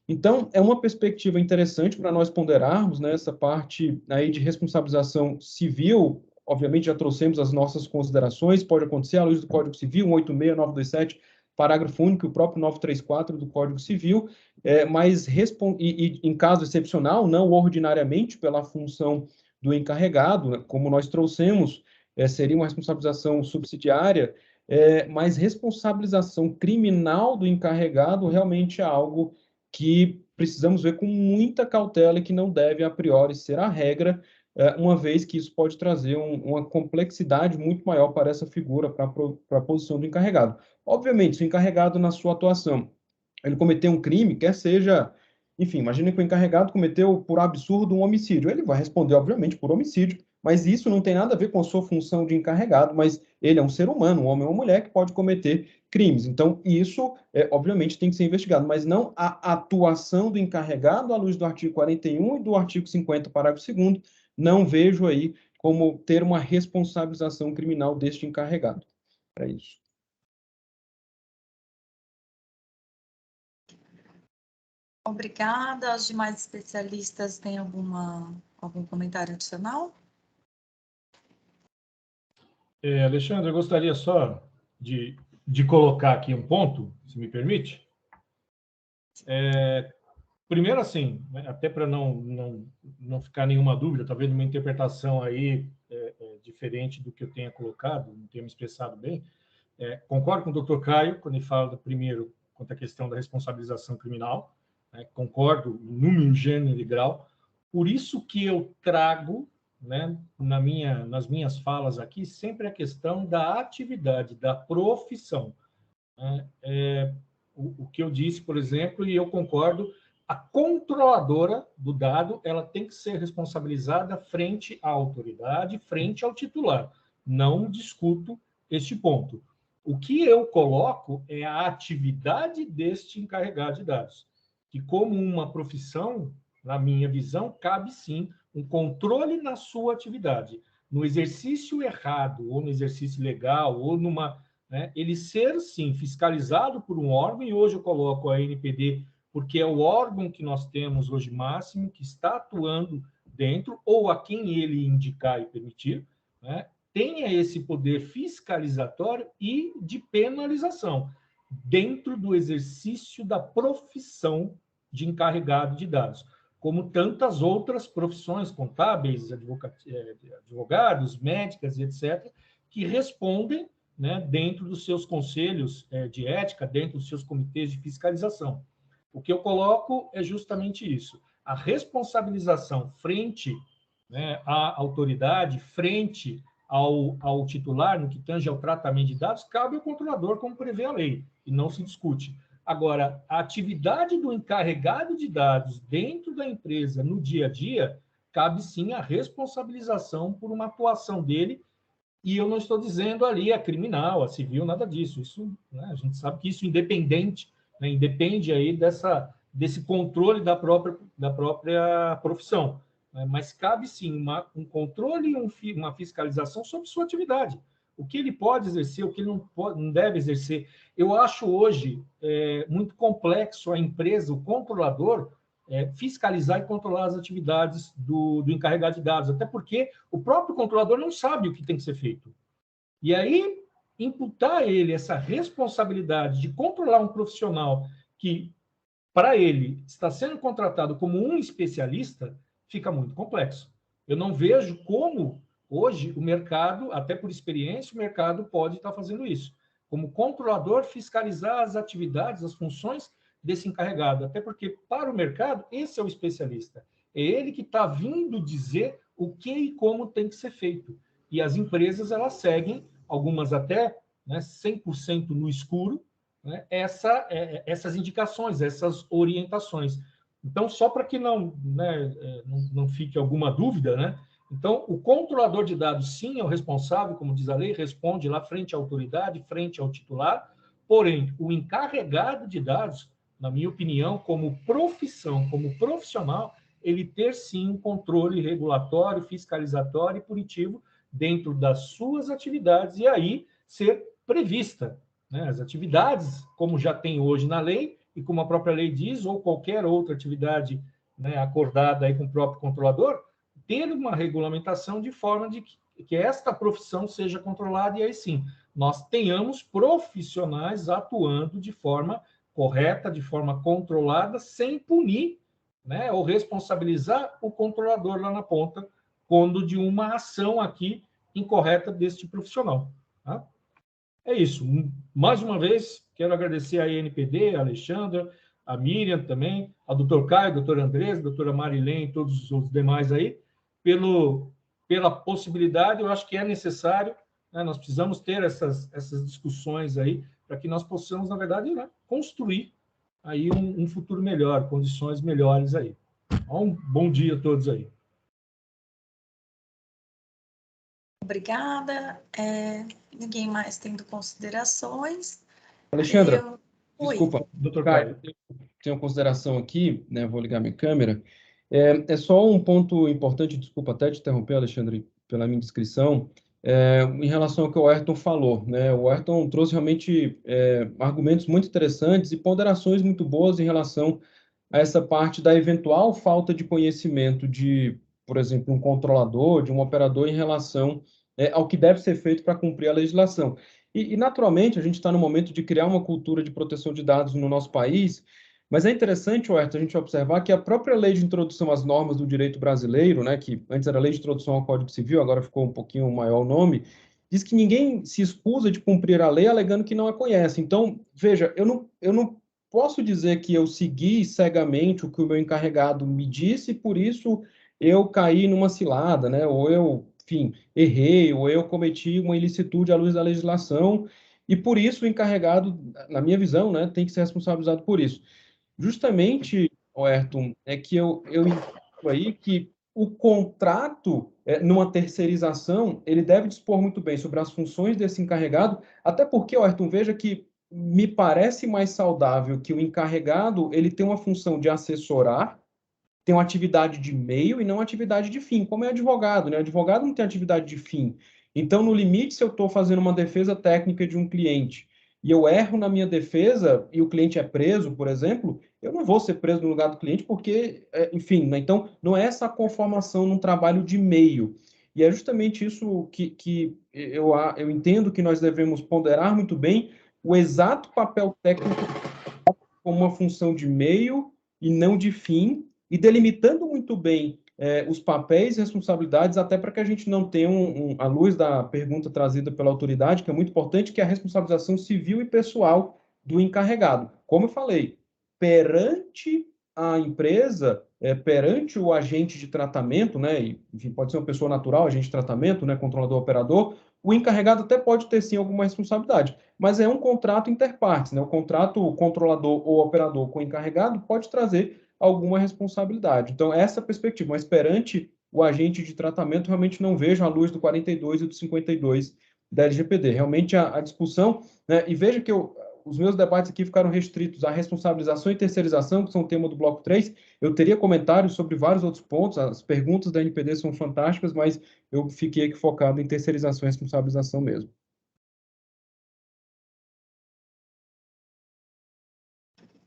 Então, é uma perspectiva interessante para nós ponderarmos, né, essa parte aí de responsabilização civil. Obviamente, já trouxemos as nossas considerações, pode acontecer à luz do Código Civil, 186, 927, parágrafo único, o próprio 934 do Código Civil, mas em caso excepcional, não ordinariamente pela função do encarregado, né, como nós trouxemos, seria uma responsabilização subsidiária, mas responsabilização criminal do encarregado realmente é algo que precisamos ver com muita cautela e que não deve, a priori, ser a regra, uma vez que isso pode trazer uma complexidade muito maior para essa figura, para a posição do encarregado. Obviamente, se o encarregado, na sua atuação, ele cometeu um crime, quer seja, enfim, imagine que o encarregado cometeu, por absurdo, um homicídio. Ele vai responder, obviamente, por homicídio, mas isso não tem nada a ver com a sua função de encarregado, mas ele é um ser humano, um homem ou uma mulher, que pode cometer crimes. Então, isso, obviamente, tem que ser investigado, mas não a atuação do encarregado à luz do artigo 41 e do artigo 50, parágrafo 2º, não vejo aí como ter uma responsabilização criminal deste encarregado. É isso. Obrigada. Os demais especialistas têm algum comentário adicional? Alexandre, eu gostaria só de colocar aqui um ponto, se me permite. Primeiro, assim, até para não ficar nenhuma dúvida, talvez uma interpretação aí diferente do que eu tenha colocado, não tenha me expressado bem, concordo com o Dr. Caio, quando ele fala, primeiro, quanto à questão da responsabilização criminal, né, concordo em número, gênero e grau, por isso que eu trago, né, nas minhas falas aqui, sempre a questão da atividade, da profissão. Né? O que eu disse, por exemplo, e eu concordo, a controladora do dado, ela tem que ser responsabilizada frente à autoridade, frente ao titular. Não discuto este ponto. O que eu coloco é a atividade deste encarregado de dados, que como uma profissão, na minha visão, cabe sim um controle na sua atividade. No exercício errado, ou no exercício legal, ou numa... Né, ele ser, sim, fiscalizado por um órgão, e hoje eu coloco a NPD porque é o órgão que nós temos hoje máximo que está atuando dentro, ou a quem ele indicar e permitir, né, tenha esse poder fiscalizatório e de penalização dentro do exercício da profissão de encarregado de dados, como tantas outras profissões contábeis, advogados, médicas, etc., que respondem, né, dentro dos seus conselhos de ética, dentro dos seus comitês de fiscalização. O que eu coloco é justamente isso, a responsabilização frente, né, à autoridade, frente ao titular, no que tange ao tratamento de dados, cabe ao controlador, como prevê a lei, e não se discute. Agora, a atividade do encarregado de dados dentro da empresa, no dia a dia, cabe sim a responsabilização por uma atuação dele, e eu não estou dizendo ali a criminal, a civil, nada disso. Isso, né, a gente sabe que isso independente, né, independe aí desse controle da própria profissão. Né, mas cabe sim um controle e uma fiscalização sobre sua atividade. O que ele pode exercer, o que ele não deve exercer. Eu acho hoje muito complexo a empresa, o controlador, fiscalizar e controlar as atividades do encarregado de dados, até porque o próprio controlador não sabe o que tem que ser feito. E aí, imputar a ele essa responsabilidade de controlar um profissional que, para ele, está sendo contratado como um especialista, fica muito complexo. Eu não vejo como, hoje, o mercado, até por experiência, o mercado pode estar fazendo isso. Como controlador, fiscalizar as atividades, as funções desse encarregado, até porque, para o mercado, esse é o especialista. É ele que está vindo dizer o que e como tem que ser feito. E as empresas, elas seguem, algumas até, né, 100% no escuro, né, essas indicações, essas orientações. Então, só para que não fique alguma dúvida, né? Então, o controlador de dados, sim, é o responsável, como diz a lei, responde lá frente à autoridade, frente ao titular, porém, o encarregado de dados, na minha opinião, como profissão, como profissional, ele ter, sim, um controle regulatório, fiscalizatório e punitivo dentro das suas atividades e aí ser prevista, né, as atividades, como já tem hoje na lei, e como a própria lei diz, ou qualquer outra atividade, né, acordada aí com o próprio controlador, ter uma regulamentação de forma de que esta profissão seja controlada e aí sim, nós tenhamos profissionais atuando de forma correta, de forma controlada, sem punir, né, ou responsabilizar o controlador lá na ponta, quando de uma ação aqui incorreta deste profissional. Tá? É isso. Mais uma vez, quero agradecer a NPD, a Alexandra, a Miriam também, a doutor Caio, a doutora Andresa, a doutora Marilene e todos os demais aí, pela possibilidade. Eu acho que é necessário, né, nós precisamos ter essas discussões aí, para que nós possamos, na verdade, né, construir aí um futuro melhor, condições melhores aí. Um bom dia a todos aí. Obrigada. Ninguém mais tendo considerações. Alexandra, Oi. desculpa, Doutor Caio. Tenho uma consideração aqui, né? Vou ligar minha câmera. É só um ponto importante, desculpa até te interromper, Alexandre, pela minha descrição, em relação ao que o Ayrton falou, né? O Ayrton trouxe realmente argumentos muito interessantes e ponderações muito boas em relação a essa parte da eventual falta de conhecimento de, por exemplo, um controlador, de um operador em relação ao que deve ser feito para cumprir a legislação. E, naturalmente, a gente está no momento de criar uma cultura de proteção de dados no nosso país, mas é interessante, Ayrton, a gente observar que a própria lei de introdução às normas do direito brasileiro, né, que antes era lei de introdução ao Código Civil, agora ficou um pouquinho maior o nome, diz que ninguém se escusa de cumprir a lei alegando que não a conhece. Então, veja, eu não posso dizer que eu segui cegamente o que o meu encarregado me disse, e por isso eu caí numa cilada, né, ou eu, enfim, errei, ou eu cometi uma ilicitude à luz da legislação, e por isso o encarregado, na minha visão, né, tem que ser responsabilizado por isso. Justamente, Ayrton, é que eu entendo aí que o contrato, numa terceirização, ele deve dispor muito bem sobre as funções desse encarregado, até porque, Ayrton, veja que me parece mais saudável que o encarregado ele tem uma função de assessorar, tem uma atividade de meio e não atividade de fim, como é advogado, né? Advogado não tem atividade de fim. Então, no limite, se eu estou fazendo uma defesa técnica de um cliente e eu erro na minha defesa e o cliente é preso, por exemplo, eu não vou ser preso no lugar do cliente porque, enfim, né? Então, não é essa conformação num trabalho de meio. E é justamente isso que eu entendo que nós devemos ponderar muito bem o exato papel técnico como uma função de meio e não de fim, e delimitando muito bem os papéis e responsabilidades, até para que a gente não tenha, à luz da pergunta trazida pela autoridade, que é muito importante, que é a responsabilização civil e pessoal do encarregado. Como eu falei, perante a empresa, perante o agente de tratamento, né, e, enfim, pode ser uma pessoa natural, agente de tratamento, né, controlador, operador, o encarregado até pode ter, sim, alguma responsabilidade, mas é um contrato interpartes, né? O contrato controlador ou operador com o encarregado pode trazer alguma responsabilidade. Então, essa perspectiva, mas perante o agente de tratamento, realmente não vejo a luz do 42 e do 52 da LGPD. Realmente a discussão, né? E veja que os meus debates aqui ficaram restritos à responsabilização e terceirização, que são o tema do bloco 3. Eu teria comentários sobre vários outros pontos, as perguntas da NPD são fantásticas, mas eu fiquei aqui focado em terceirização e responsabilização mesmo.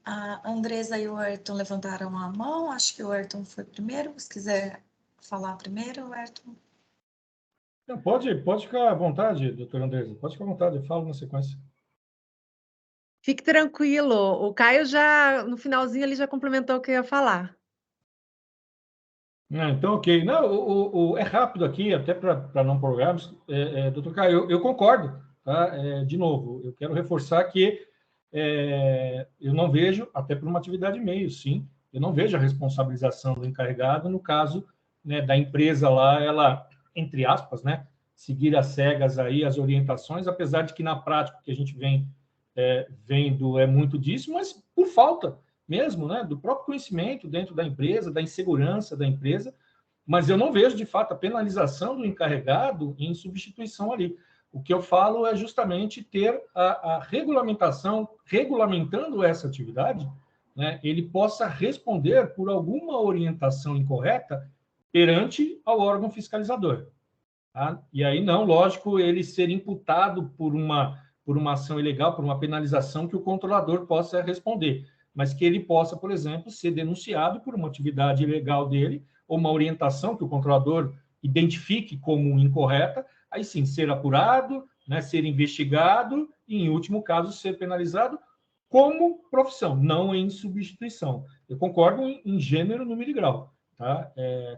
A Andresa e o Ayrton levantaram a mão, acho que o Ayrton foi primeiro, se quiser falar primeiro, Ayrton. Não, pode ficar à vontade, doutora Andresa, pode ficar à vontade, eu falo na sequência. Fique tranquilo, o Caio já, no finalzinho, ele já complementou o que eu ia falar. Então, ok. Não, é rápido aqui, até para não prolongarmos. Doutor Caio, eu concordo. Tá? De novo, eu quero reforçar que eu não vejo, até por uma atividade meio, sim, eu não vejo a responsabilização do encarregado no caso, né, da empresa lá, ela, entre aspas, né, seguir às cegas aí as orientações, apesar de que na prática o que a gente vem vendo é muito disso, mas por falta mesmo, né, do próprio conhecimento dentro da empresa, da insegurança da empresa, mas eu não vejo, de fato, a penalização do encarregado em substituição ali. O que eu falo é justamente ter a regulamentação, regulamentando essa atividade, né, ele possa responder por alguma orientação incorreta perante ao órgão fiscalizador. Tá? E aí não, lógico, ele ser imputado por uma ação ilegal, por uma penalização que o controlador possa responder, mas que ele possa, por exemplo, ser denunciado por uma atividade ilegal dele, ou uma orientação que o controlador identifique como incorreta, aí sim, ser apurado, né, ser investigado e, em último caso, ser penalizado como profissão, não em substituição. Eu concordo em gênero, número e grau. Tá?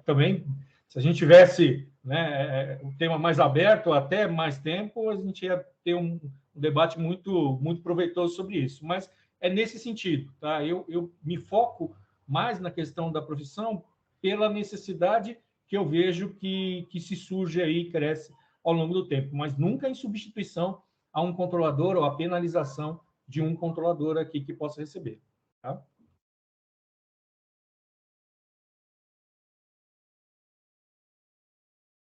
Também, se a gente tivesse, né, um tema mais aberto, até mais tempo, a gente ia ter um debate muito, muito proveitoso sobre isso. Mas é nesse sentido. Tá? Eu me foco mais na questão da profissão pela necessidade que eu vejo que se surge aí e cresce ao longo do tempo, mas nunca em substituição a um controlador ou a penalização de um controlador aqui que possa receber. Tá?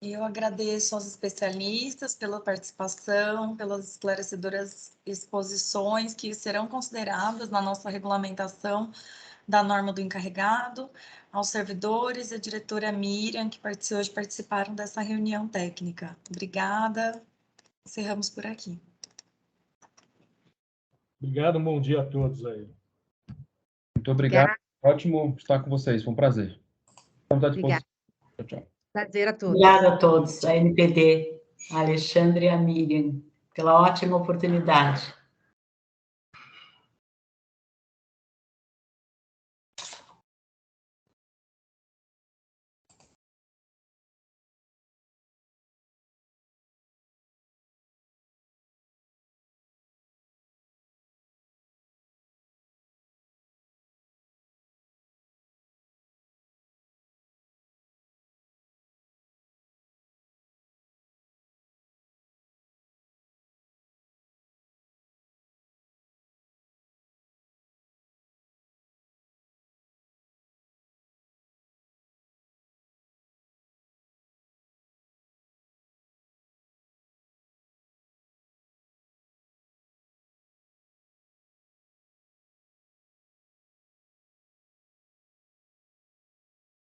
Eu agradeço aos especialistas pela participação, pelas esclarecedoras exposições que serão consideradas na nossa regulamentação da norma do encarregado, aos servidores e a diretora Miriam, que hoje participaram dessa reunião técnica. Obrigada. Encerramos por aqui. Obrigado, bom dia a todos aí. Muito obrigado. Ótimo estar com vocês, foi um prazer. Estamos à disposição. Tchau, tchau. Prazer a todos. Obrigada a todos, a NPD, a Alexandre e a Miriam, pela ótima oportunidade.